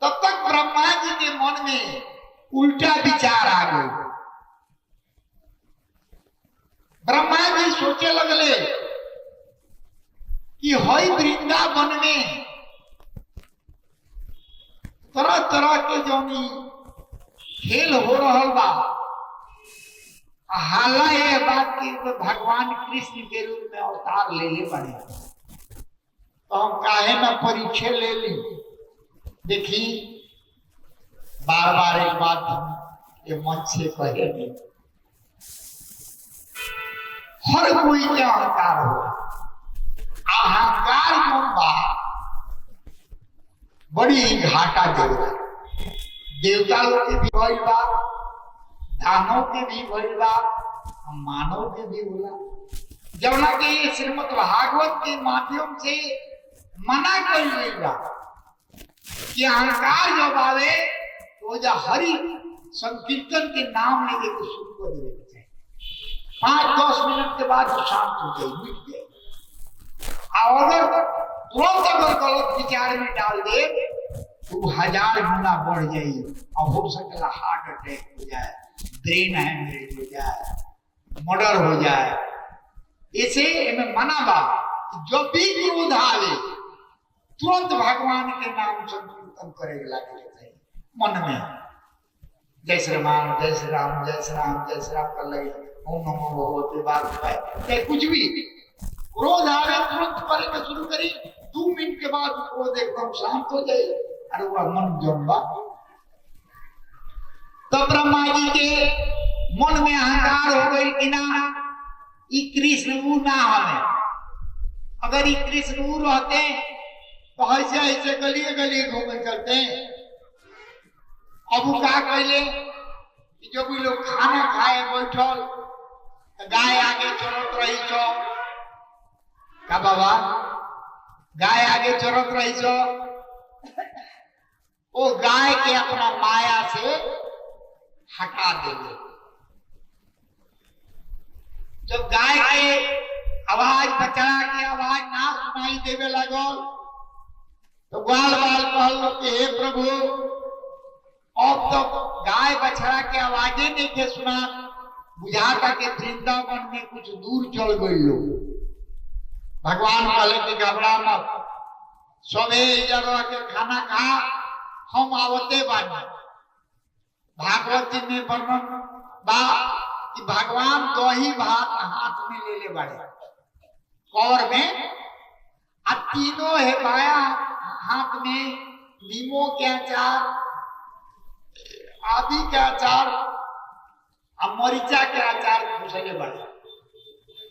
तब तक ब्रह्मा जी के मन में उल्टा विचार आ गए। ब्रह्मा जी सोचे लगले कि हई वृंदावन में तरह तरह के जोनी खेल हो रहा बा, हाला ये बात की भगवान कृष्ण के रूप में अवतार ले पड़े, तो हम काहे न परीक्षा ले ली। देखी बार बार एक बात ये मन से कहे नहीं, हर कोई के अहंकार हो। अहंकार कौन बा बड़ी घाटा देगा। देवता लोग के भी भइल बा, दानव के भी भइल बा, मानव के भी होला। जौना के ये श्रीमद् भागवत के माध्यम से मना कर गई बा कि अहंकार जब आवे तो जा हरि संकीर्तन के नाम लेके कुछ शुरू कर देवे के चाहिए। 5-10 मिनट के बाद शांत हो जाए, मिट जाए। और अगर तुरंत अगर गलत विचार में डाल दे तो 1000 गुना बढ़ जाए और हो सकता हार्ट अटैक हो जाए, ब्रेन हेमरेज हो जाए, मर्डर हो जाए। इसे इनमें मना बा जब भी क्रोध आवे तुरंत भगवान के नाम संकीर्तन करेगा लगे मन में। जय श्री राम, जय श्री राम, जय श्री राम, जय श्री राम कर लगे, ओम नमो भगवते वासुदेवाय। कुछ भी क्रोध आवे तुरंत करे शुरू करी, 2 मिनट के बाद क्रोध एकदम शांत हो जाए। अरे वह मन जम्बा। तो ब्रह्मा जी के मन में अहंकार हो गई कि ना ई कृष्ण वो ना हमें, अगर ई कृष्ण वो रहते तो ऐसे ऐसे गलिए गलिए घूमे चलते। अब वो क्या कहले कि जब भी लोग खाना खाए बैठल तो गाय आगे चलत रही छो का बाबा, गाय आगे चलत रही छो। वो गाय के अपना माया से हटा देंगे। जब गाय के आवाज, बछड़ा की आवाज ना सुनाई देवे लगल तो ग्वाल बाल कहल कि हे प्रभु अब तो गाय बछड़ा के आवाजें नहीं के सुना, बुझाता के वृंदावन में कुछ दूर चल गई लोग। भगवान कहले कि घबरा मत, सबे जगह के खाना खा, हम आवते बानी। भागवत जी में वर्णन बा कि भगवान दही भात हाथ में ले बड़े कौर में, आ तीनों है बाया हाथ में नीमो के अचार, आदि के अचार और मरीचा के अचार घुसले बड़े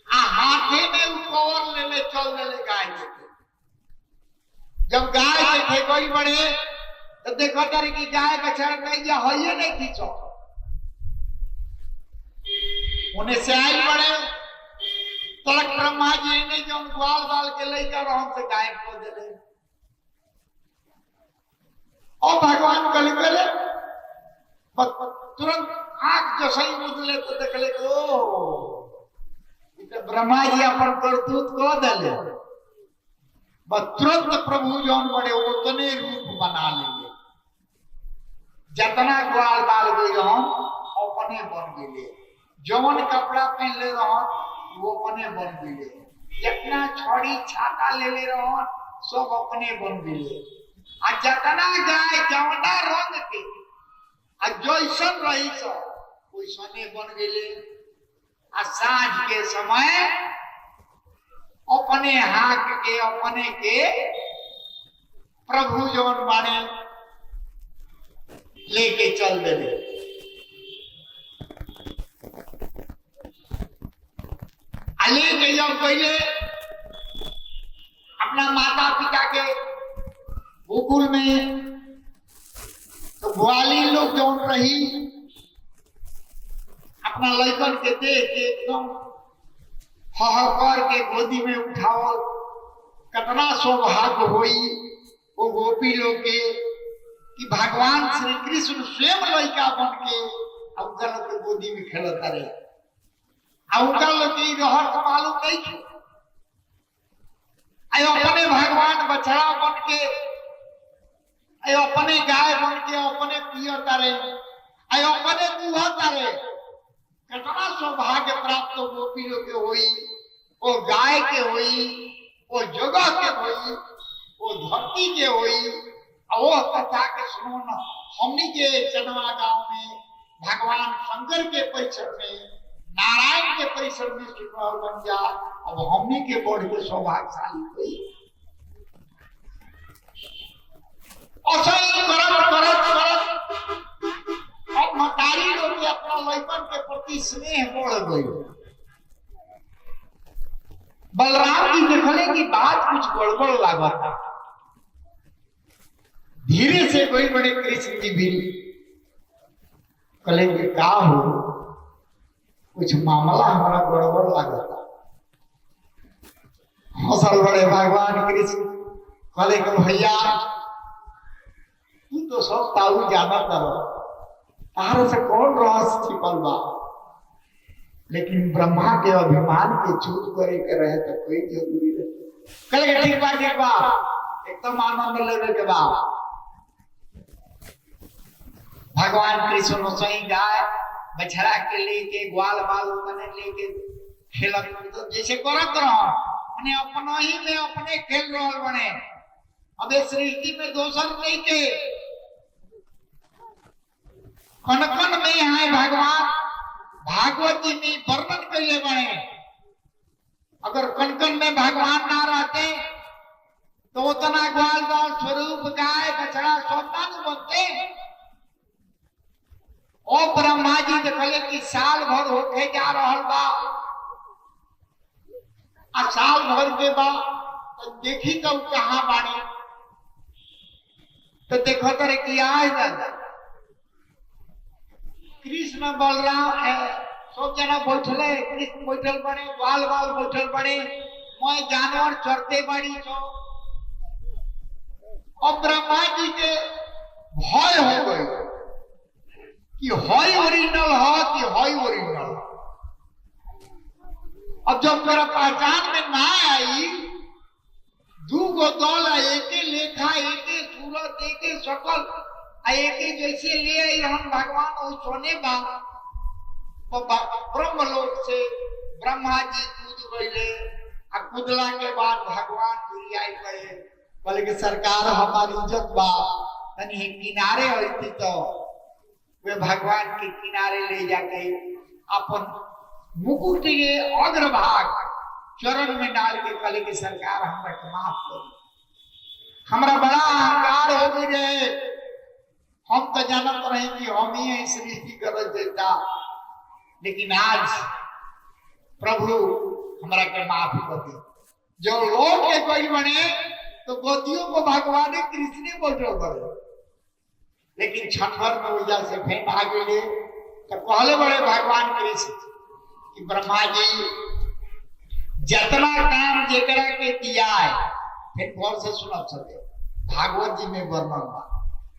आ हाथे में कौर ले चल ले गाय देखे। जब गाय देखे गई बड़े तो देखो तारे की गाय बछड़ा नहीं जा होइए नहीं खींचो, उन्हें से आई बड़े तलक ब्रह्मा जी ने जो ग्वाल बाल के लेकर हम से गाय को दे दे। और भगवान कल गले तुरंत आंख जो सही मुदले तो देखले ओ ब्रह्मा जी अपन करतूत को दले। तुरंत प्रभु जौन बड़े उतने रूप बना लेंगे, जतना ग्वाल बाल गई हम अपने बन गए, जौन कपड़ा पहन ले रहन वो अपने बन गए, जितना छड़ी छाता ले ले रहन सब अपने बन गए। आ जतना गाय जौना रंग के आ जैसन रही सब वैसने बन गए। आ साँझ के समय अपने हाथ के अपने के प्रभु जौन माने लेके चल दे। लेके जब पहले अपना माता पिता के गोकुल में तो ग्वाली लोग जौन रही अपना लड़कन के देख के एकदम हहकर के गोदी में उठाओ, कितना सौभाग्य होई वो गोपी लोग के कि भगवान श्री कृष्ण स्वयं लड़का बन के उनका लोग के गोदी में खेलता रहे। उनका लोग की रहर का मालूम नहीं थे। आयो अपने भगवान बछड़ा बन के, आयो अपने गाय बन के अपने पियता रहे, आयो अपने दूहता रहे। कितना सौभाग्य प्राप्त गोपी लोग के हुई, वो गाय के हुई, वो जगह के हुई, वो धरती के हुई। और वो कथा के सुनो न, हमनी के चंदवा गांव में भगवान शंकर के परिसर में, नारायण के परिसर में सुनो बन जा। अब हमनी के बढ़ के सौभाग्यशाली हुई। अब मतारी लोग के अपना लड़कन के प्रति स्नेह बढ़ गई। बलराम जी देखले कि बात कुछ गड़बड़ लागता। धीरे से कोई बड़े कृष्ण जी भी कहले कि का हो, कुछ मामला हमारा गड़बड़ लागता। हौसल बड़े भगवान कृष्ण कहले कि भैया तू तो सब ताऊ जाना करो, तार से कौन रहस्य छिपल बा। लेकिन ब्रह्मा के अभिमान के चूत करे के रहे तो कोई जरूरी नहीं। कहले ठीक बा एकदम आनंद लेवे के बा। भगवान कृष्ण सही गाय बछड़ा के लेके ग्वाल बाल बने लेके खेलत तो जैसे करत रहो अपने अपना ही में अपने खेल रहल बने। अब इस सृष्टि में दोसर नहीं के कनकन में है भगवान भागवत जी में वर्णन कैले बने। अगर कनकन में भगवान ना रहते तो उतना ग्वाल बाल स्वरूप गाय बछड़ा सोना न बनते। और ब्रह्मा जी देखले कि साल भर होके जा रहल बा, आ साल भर के बाद तो देखी तो कहाँ बानी। तो देखो तरह की आज कृष्ण बलराम है सब जना बैठले, कृष्ण बैठल बने, बाल बाल बैठल बने, मैं जानवर चरते बड़ी छो। और ब्रह्मा जी के भय हो गई कि हई ओरिजिनल हो कि हई ओरिजिनल। अब जब मेरा पहचान में ना आई, दू गो दल एके लेखा एके सूरत एके शकल एके जैसे ले आई हम भगवान वो सोने बा। तो ब्रह्मलोक से ब्रह्मा जी कूद गए। आ कूदला के बाद भगवान भी आई गए, बोले कि सरकार हमारी इज्जत बा तनी किनारे होती तो वे भगवान के किनारे ले जाके अपन मुकुट के अग्रभाग चरण में डाल के कहले कि सरकार हमरा माफ करो, हमरा बड़ा अहंकार हो गए। हम तो जानत रहे कि हम ही सृष्टि कर देता, लेकिन आज प्रभु हमरा के माफ कर दे। जो लोग के कोई बने तो गोतियों को भगवान कृष्ण बोलो करे, लेकिन क्षणभर में ऊर्जा से फेंक आ गए। तो कहले बड़े भगवान कृष्ण कि ब्रह्मा जी जितना काम जेकरा के दिया है, फिर गौर से सुनब सके भागवत जी में वर्णन बा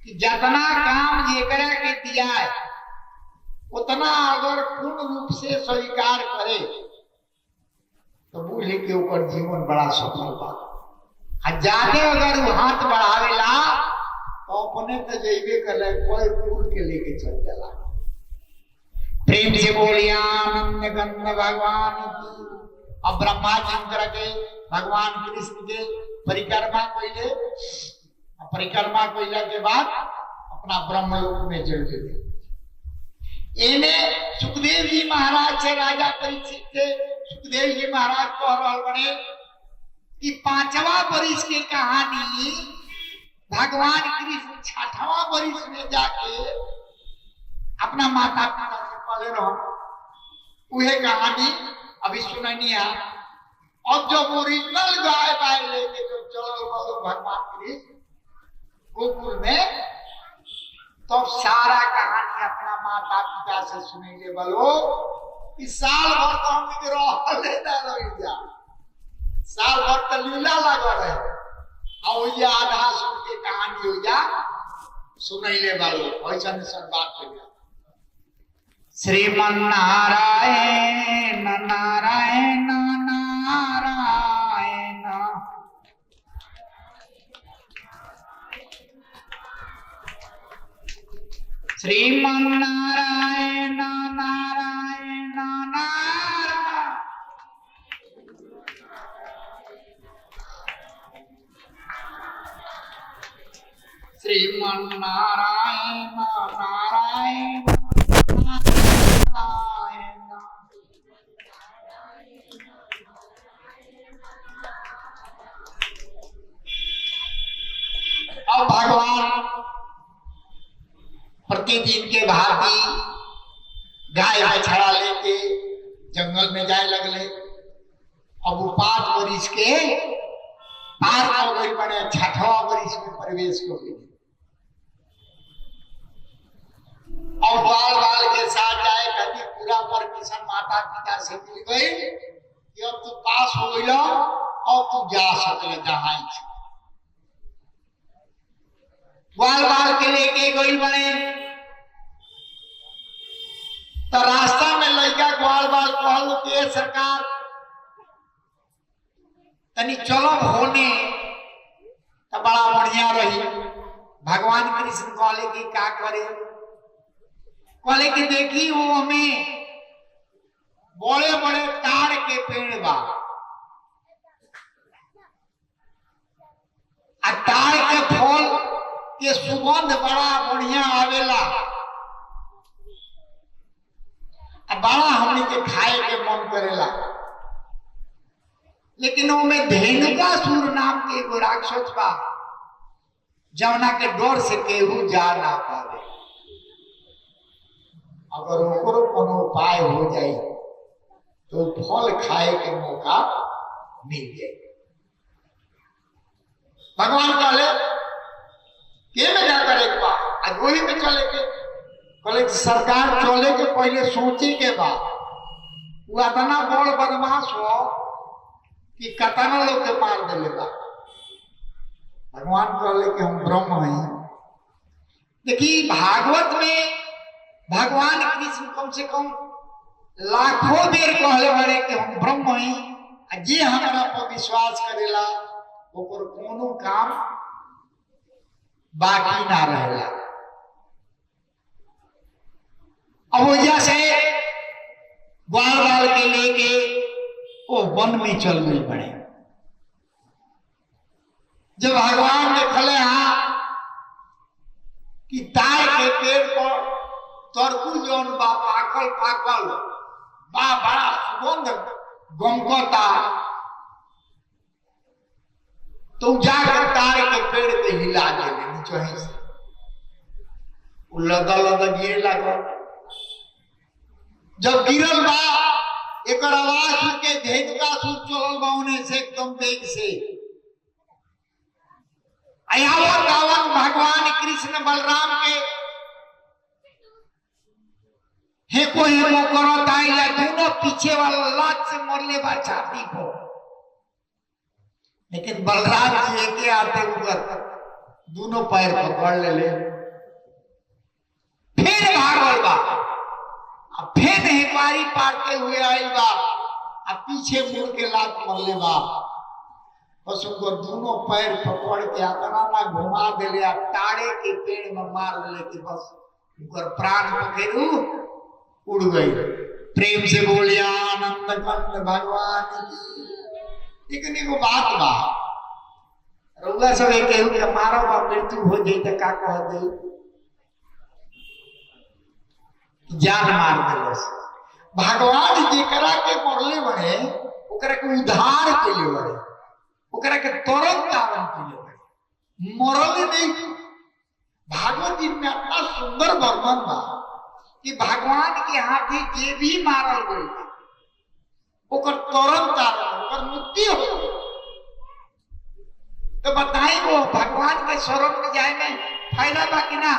कि जितना काम जेकरा के दिया है उतना अगर पूर्ण रूप से स्वीकार करे तो बूढ़े के ऊपर जीवन बड़ा सफल बा। ज्यादा अगर वो हाथ बढ़ावेला तो अपने तो जैबे कर कोई पूर के लेके चल जाला। प्रेम से बोलिया गंध भगवान की। अब ब्रह्मा जी करके भगवान कृष्ण के परिक्रमा कइले, परिक्रमा कइला के बाद अपना ब्रह्मलोक में चल गए। इन्हें सुखदेव जी महाराज से राजा परीक्षित थे। सुखदेव जी महाराज कह रहे बने कि 5वां वर्ष की कहानी भगवान कृष्ण 6वां वर्ष में जाके अपना माता पिता से पढ़े रहो। वह कहानी अभी सुननी है। अब जब ओरिजिनल गाय बाय लेके जब चलो बोलो भगवान कृष्ण गोकुल में, तो सारा कहानी अपना माता पिता से सुनेले बोलो कि साल भर तो हम साल भर तो लीला लगा रहे और ये आधा सुन के कहानी हो जा सुनेले बोलो ऐसा सब बात कर श्रीमन नारायण नारायण नारायण श्रीमन नारायण नारायण नारायण श्रीमन नारायण नारायण अब भगवान प्रतिदिन के भांति गाय बछड़ा लेके जंगल में जाए लगले। अब वो 5 वर्ष के पार हो गई, बड़े 6वां वर्ष में प्रवेश हो गई। और बाल बाल के साथ जाए कभी पूरा परमिशन माता पिता से मिल गई कि अब तू पास हो गई, अब तू जा सकले जहां बाल बाल के लेके गई बने। तो रास्ता में लड़का ग्वाल बाल कहल के सरकार तनी चलो होने तो बड़ा बढ़िया रही। भगवान कृष्ण कहले कि क्या करे, कहले कि देखी वो हमें बड़े बड़े ताड़ के पेड़ बा, ताड़ के फल के सुगंध बड़ा बढ़िया आवेला, बड़ा हमने के खाए के मन करेला। लेकिन उनमें धेनुकासुर नाम के एगो राक्षस बा जौना के डर से केहू जा ना पावे। अगर ओकरो कोनो उपाय हो जाए तो फल खाए के मौका मिल जाए। भगवान कहले के में जाकर एक बार आज वही में चले के कहले सरकार चले के पहले सोचे के बाद वो इतना बड़ बदमाश हो कि कतना लोग के मार देले बा। भगवान कहले कि हम ब्रह्म हैं। देखिए भागवत में भगवान कृष्ण कम से कम लाखों बेर कहले बड़े कि हम ब्रह्म हैं। जे हमारा पर विश्वास करेला ओकर कोनो काम बाकी ना रहेला। अब वजह से ग्वाल बाल के लेके वो वन में चल गई पड़े। जब भगवान ने खले कि तार के पेड़ पर तरकू जौन बा पाकल पाकल बा बड़ा सुगंध गमकता, तो जाकर तार के पेड़ के हिला देने नीचे से लदा लदा गिरे लगा। जब गिरल बा एक आवाज सुन के धेनुकासुर चलल बा उन्हें से एकदम तेज से आयावन भगवान कृष्ण बलराम के हे कोई करो ताइला दोनों पीछे वाला लात से मरले बा छाती को। लेकिन बलराम जी के आते ऊपर दोनों पैर पकड़ ले फिर भागल बा। अब फिर एक बारी पारते हुए आयल बा, अब पीछे मुड़ के लात मरले बा। बस उनको दोनों पैर पकड़ के अपना ना घुमा देले, ताड़े के पेड़ में मार देले कि बस उनकर प्राण पखेरु उड़ गई। प्रेम से बोले आनंद कंद भगवान की। लेकिन एगो बात बा, रउआ सब केहू के मारो बा मृत्यु हो जाई त का कह दे जान मार देलस। भगवान जेकरा के मरले बड़े ओकरा के उद्धार कइले बड़े, ओकरा के तुरंत तारण कइले बड़े, मरले नहीं। भागवत जी में इतना सुंदर वर्णन बा कि भगवान के हाथे जे भी मारल गइल ओकर तुरंत तारण, ओकर मुक्ति हो। तो बताई वो भगवान के स्वरूप में जाए में फायदा बा कि ना?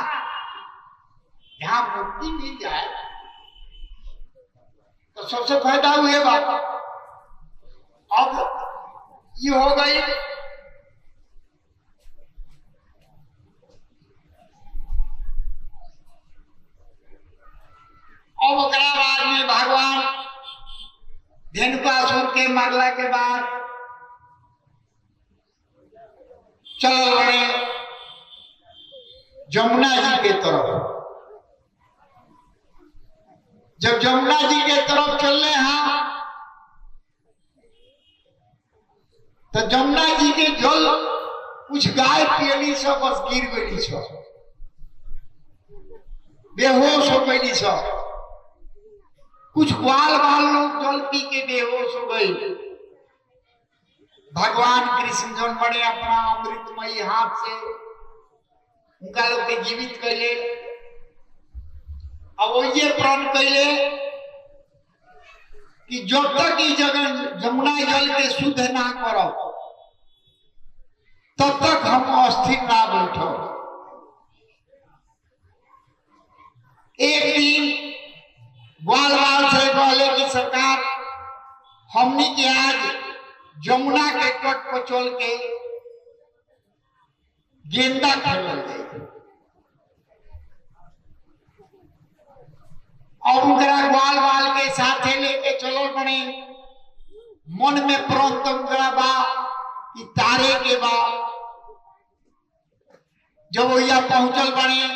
जहां मुक्ति मिल जाए तो सबसे फायदा हुए बा। अब ये हो गई अब ओकरा बाद में भगवान धेनुकासुर के मरला के बाद चल रहे जमुना जी के तरफ। जब जमुना जी के तरफ चल रहे हैं तो जमुना जी के जल कुछ गाय पियली सब बस गिर गई सब, बेहोश हो गई सब। कुछ ग्वाल बाल लोग जल पी के बेहोश हो गई। भगवान कृष्ण जन बड़े अपना अमृतमयी हाथ से उनका लोग के जीवित कैले। अब वो ये प्रण कैले कि जब तक ये जगह जमुना जल के शुद्ध ना करो तब तक हम अस्थिर ना बैठो। एक दिन ग्वाल बाल से कहले कि सरकार हमनी के आज जमुना के तट पर चल के गेंदा खेलल जाए। और उनकरा ग्वाल बाल के साथे लेके चलो बने। मन में प्रण तो उनकरा बा कि तारे के बा। जब वो यहाँ पहुंचल बने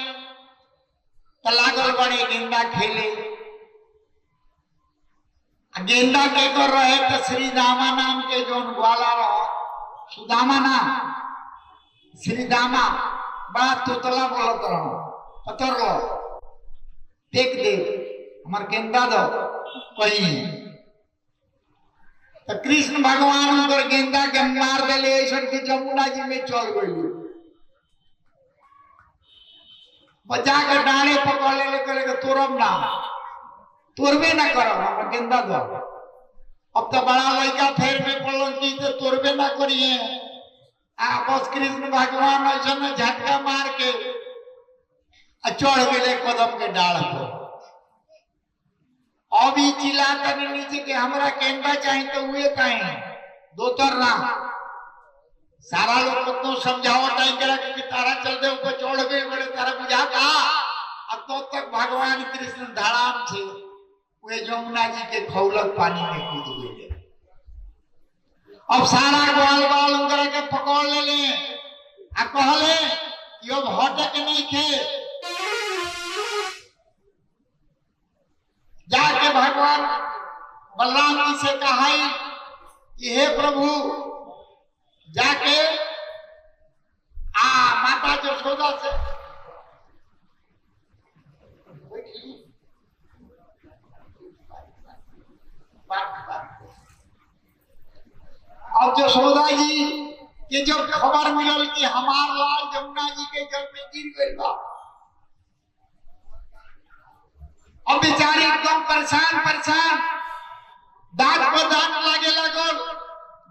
तो लागल बने गेंदा खेले। गेंदा के कर रहे तो श्री दामा नाम के जोन ग्वाला रहा, सुदामा ना श्री दामा बड़ा तोतला बोलत रहो, पतर लो देख दे हमार गेंदा दो कहीं। तो कृष्ण भगवान उनकर गेंदा के मार दिले ऐसा कि जमुना जी में चल गई। बचा के डाले पकड़ ले तोड़ब ना, तोड़बे ना करो हमार गेंदा दो। अब तो बड़ा लड़का फेर में पड़ल की तो तोड़बे ना करिए। बस कृष्ण भगवान ऐसा में झटका मार के चढ़ गए कदम के डाल पर। अभी चिल्लाता नीचे के हमरा गेंदा चाहिए तो हुए कहीं दो तरना। सारा लोग को समझाओ टाइम करा कि तारा चल दे ऊपर चढ़ गए बड़े तारा बुझाता। अब तो तक भगवान कृष्ण धड़ाम थे वे जमुना जी के खौलक पानी में कूद गए। अब सारा ग्वाल बाल उनकरा के पकड़ ले आ कहले यो हटे के नहीं खे। जाके भगवान बलराम जी से कहा कि हे प्रभु जाके माता यशोदा से अब यशोदा जी के जब खबर मिलल कि हमार लाल जमुना जी के जल में गिर गई बा। अब बेचारी एकदम परेशान दांत पर दांत लागे लगल।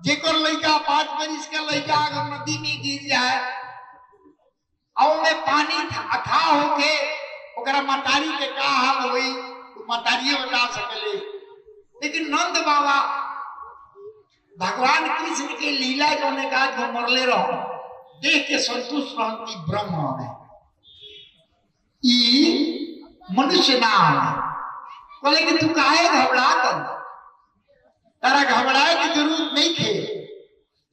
जेकर लड़का 5 बरिस के लड़का अगर नदी में गिर जाए और में पानी अथा होके ओकरा मतारी के का हाल होई मतारिये बता सकले। लेकिन नंद बाबा भगवान कृष्ण के लीला जो ने कहा जो मरले रहो देख के संतुष्ट रहती ब्रह्म में मनुष्य ना हो। बोले कि तू काहे घबरा कर, तारा घबराए की जरूरत नहीं थे।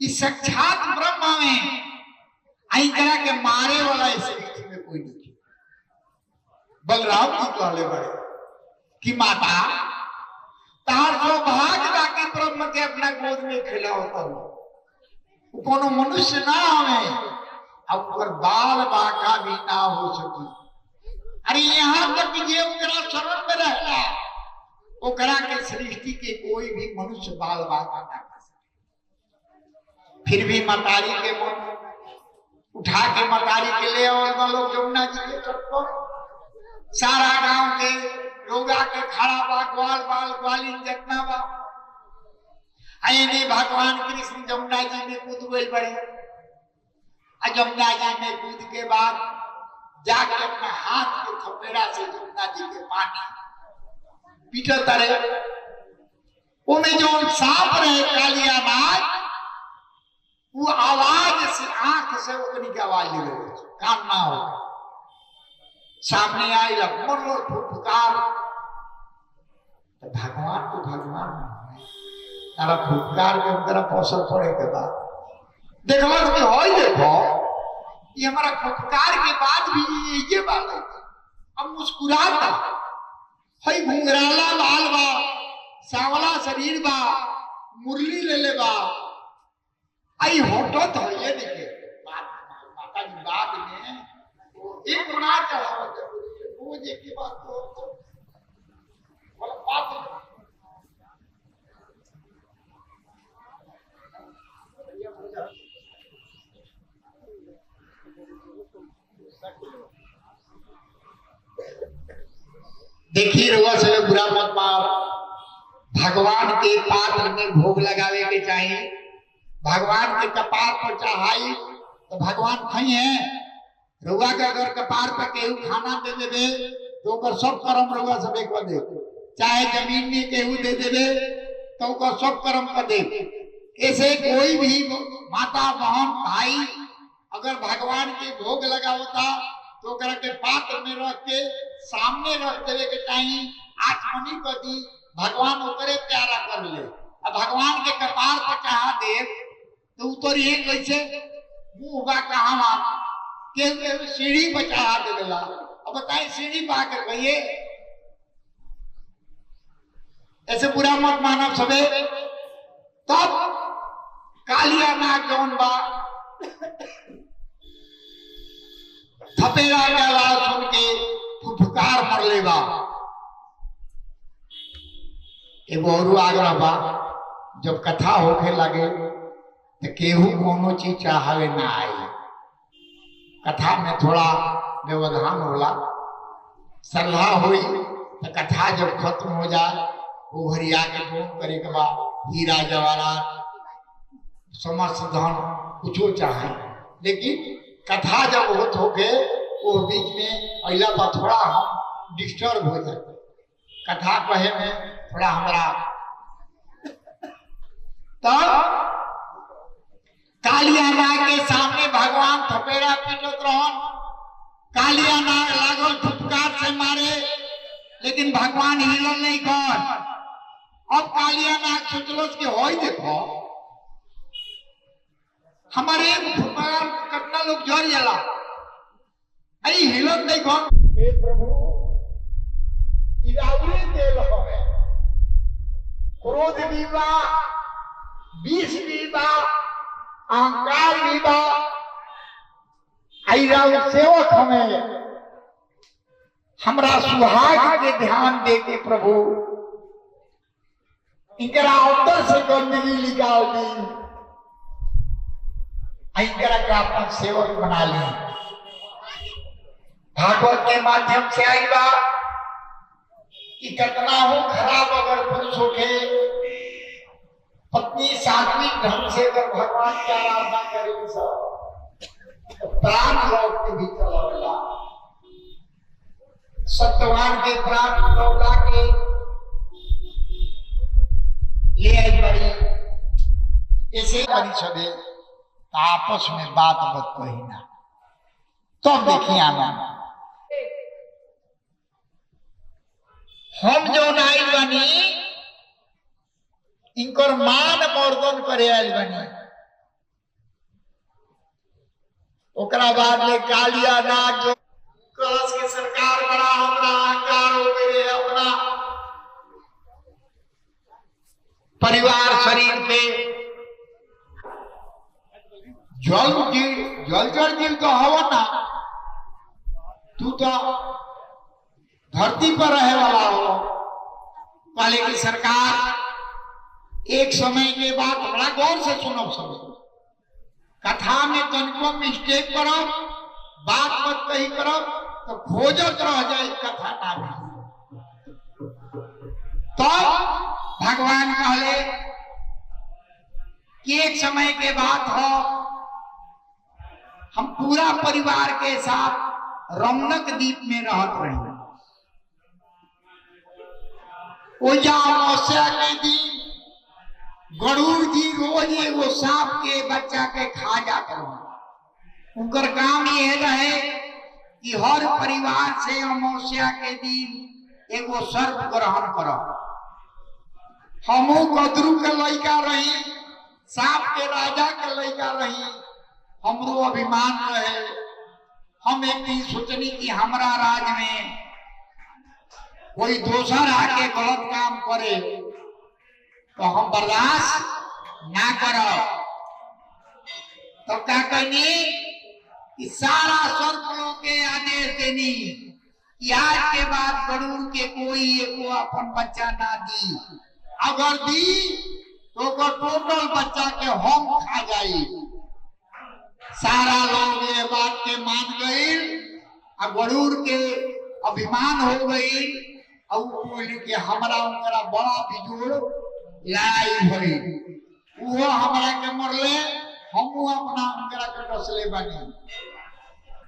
इस साक्षात ब्रह्म में आई करा के मारे वाला इस सृष्टि में कोई नहीं। बलराम जी कहले बड़े कि माता तार सौभाग्य बाकी ब्रह्म के अपना गोद में खेला होता हो कोनो मनुष्य ना हमें अब बाल बाका भी ना हो सकी। अरे यहाँ तक ये उकरा शरण में रहला ओकरा के सृष्टि के कोई भी मनुष्य बाल बाका ना कर सके। फिर भी मतारी के मन उठा के मतारी के ले और लोग जमुना जी के तट पर सारा गांव के लोग आके खड़ा बा ग्वाल बाल ग्वालिन जतना बा। आईने भगवान कृष्ण जमुना जी में कूद गए बड़े। जमुना जी में कूद के बाद जाके अपने हाथ के थपेड़ा से जमुना जी के पानी पीटे तरे उनमें जो सांप रहे कालिया नाग वो आवाज से आंख से उतनी की आवाज ले रहे कान ना हो सामने आई मोर फुफकार तो भगवान तो भगवान तारा फुफकार के अंदर पौसर पड़े के बाद देखो कि हो देखो ये हमारा फुफकार के बाद भी ये बात है अब मुस्कुराता है घुंघराला बाल बा सावला शरीर बा मुरली ले ले बा आई होटो तो ये देखे माता जी बाद में एक ना चढ़ावत वो जे की बात तो बात देखिए रुआ से बुरा मत मार भगवान के पात्र में भोग लगावे के चाहिए भगवान के कपार पर चढ़ाई तो भगवान खाई है रुआ के अगर कपार पर केहू खाना दे देवे तो सब कर्म रुआ सब कर दे चाहे जमीन में केहू दे देवे तो सब कर्म कर दे ऐसे कोई भी माता बहन भाई अगर भगवान के भोग लगावता तो के पात्र में रख के सामने रख देवे के चाहिए आत्मनी को दी भगवान उतरे प्यारा कर ले अब भगवान के कपार पर चढ़ा दे तो उतर ये कैसे मुंह बा कहा के सीढ़ी पर चढ़ा देला अब बताए सीढ़ी पा कर कहिए ऐसे बुरा मत मानव सबे तब कालिया नाग जौन बा थपेड़ा के आवाज सुन के फुफकार मर ले बा एगो और आग्रह बा जब कथा होके लगे तो केहू कोनो चीज चाहवे ना आई कथा में थोड़ा व्यवधान होला श्रद्धा हुई तो कथा जब खत्म हो जाए वो हरिया के फोन करे के बाद हीरा जवाहरात समस्त धन कुछ चाहे लेकिन कथा जब होत होके वो बीच में अला पर थोड़ा हम डिस्टर्ब हो जाते कथा कहे में थोड़ा हमारा तब कालिया नाग के सामने भगवान थपेड़ा पीटत रहन कालिया नाग लागल फुफकार से मारे लेकिन भगवान हिलल नहीं कर अब कालिया नाग सोचलस कि होई देखो हमारे फुफकार कितना लोग जर जाला आई हिलत नहीं कर हे प्रभु इरावरे तेल होवे क्रोध भी बा विष भी बा अहंकार भी बा आई सेवक हमें हमरा सुहाग के ध्यान दे के प्रभु इनकरा अंदर से गंदगी निकाल दी इनकरा के अपन सेवक बना ली भागवत के माध्यम से आई बा कि कितना हो खराब अगर पुरुष होके पत्नी सात्विक ढंग से अगर भगवान की आराधना करेगी सब तो प्राण लौट के भी चला सत्यवान के प्राण लौटा के ले आई बड़ी ऐसे बड़ी सदे आपस में बात मत कही ना तो देखिए आना हम जो आई बनी इनकर मान मर्दन करे आयल बनी ओकरा बाद में कालिया नाग जो कलश की सरकार बड़ा हमरा अहंकार हो गए अपना परिवार शरीर पे जल जीव तो हवा ना तू तो धरती पर रहे वाला हो पहले की सरकार एक समय के बाद बड़ा गौर से सुनो सब कथा में तनिको मिस्टेक करो बात मत कही करो तो खोजत रह जाए कथा ना भी तो भगवान कहले कि एक समय के बात हो हम पूरा परिवार के साथ रौनक द्वीप में रहत रहे। ओजा अमावस्या के दिन गरुड़ जी रोज एगो सांप के बच्चा के खा जाते रहे। उनकर काम ये रहे कि हर परिवार से अमावस्या के दिन एगो सर्प ग्रहण करो। हमू गदरू के लड़का रही, सांप के राजा के लड़का रही, हमरो अभिमान रहे। हम एक दिन सोचनी कि हमारा राज में कोई दोसर आके गलत काम करे तो हम बर्दाश्त ना करो। तो क्या करनी कि सारा सर्पों के आदेश देनी कि आज के बाद गरुड़ के कोई एको अपन बच्चा ना दी। अगर दी तो टोटल बच्चा के हम खा जाई। सारा लोग ये बात के मान गए। अब गरुड़ के अभिमान हो गई और बोली कि हमारा उनका बड़ा बिजोड़ लड़ाई भई। वो हमारा के मरले, हम अपना उनका के डसले बनी।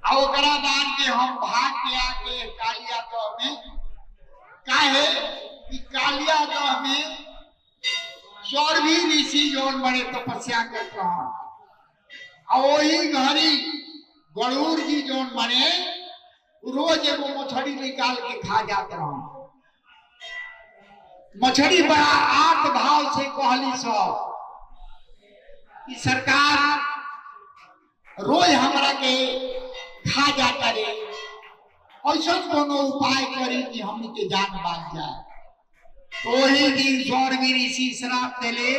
और ओकरा बाद के हम भाग के आके कालिया दह में काहे कि कालिया दह में चौरवी ऋषि जोन बड़े तपस्या करते हैं। और वही घड़ी गरुड़ जी जोन बने रोज एगो मछली निकाल के खा जाते रहो। मछली बड़ा आर्त भाव से कहली सब कि सरकार रोज हमरा के खा जाता रे, ऐसा कोनो उपाय करी कि हमनी के जान बाज जाए। तो वही दिन स्वर्गीय ऋषि श्राप दिले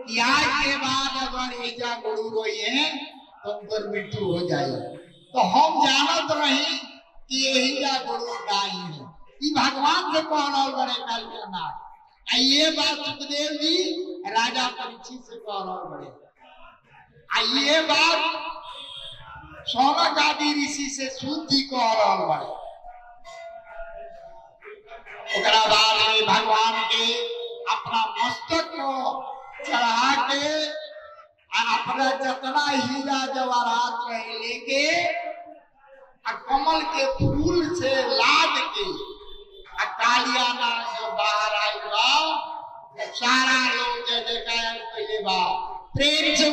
कि आज के बाद अगर एजा गरुड़ रोई है तो उनकर मृत्यु हो जाए। तो हम जानत रही कि यही जा गरुड़ गाय है। ये भगवान से कह रहा बड़े कालियानाथ। ये बात सुखदेव जी राजा परीक्षित से कह रहा बड़े। ये बात सौनक आदि ऋषि से सूत जी कह रहा बड़े। ओकरा बाद में भगवान के अपना मस्तक को चढ़ा के अपना जितना हीरा जवाहरात रहे लेके कमल के फूल से लाद के कालियानाथ जो बाहर आई बा, सारा लोग जय जयकार कइले बा। प्रेम से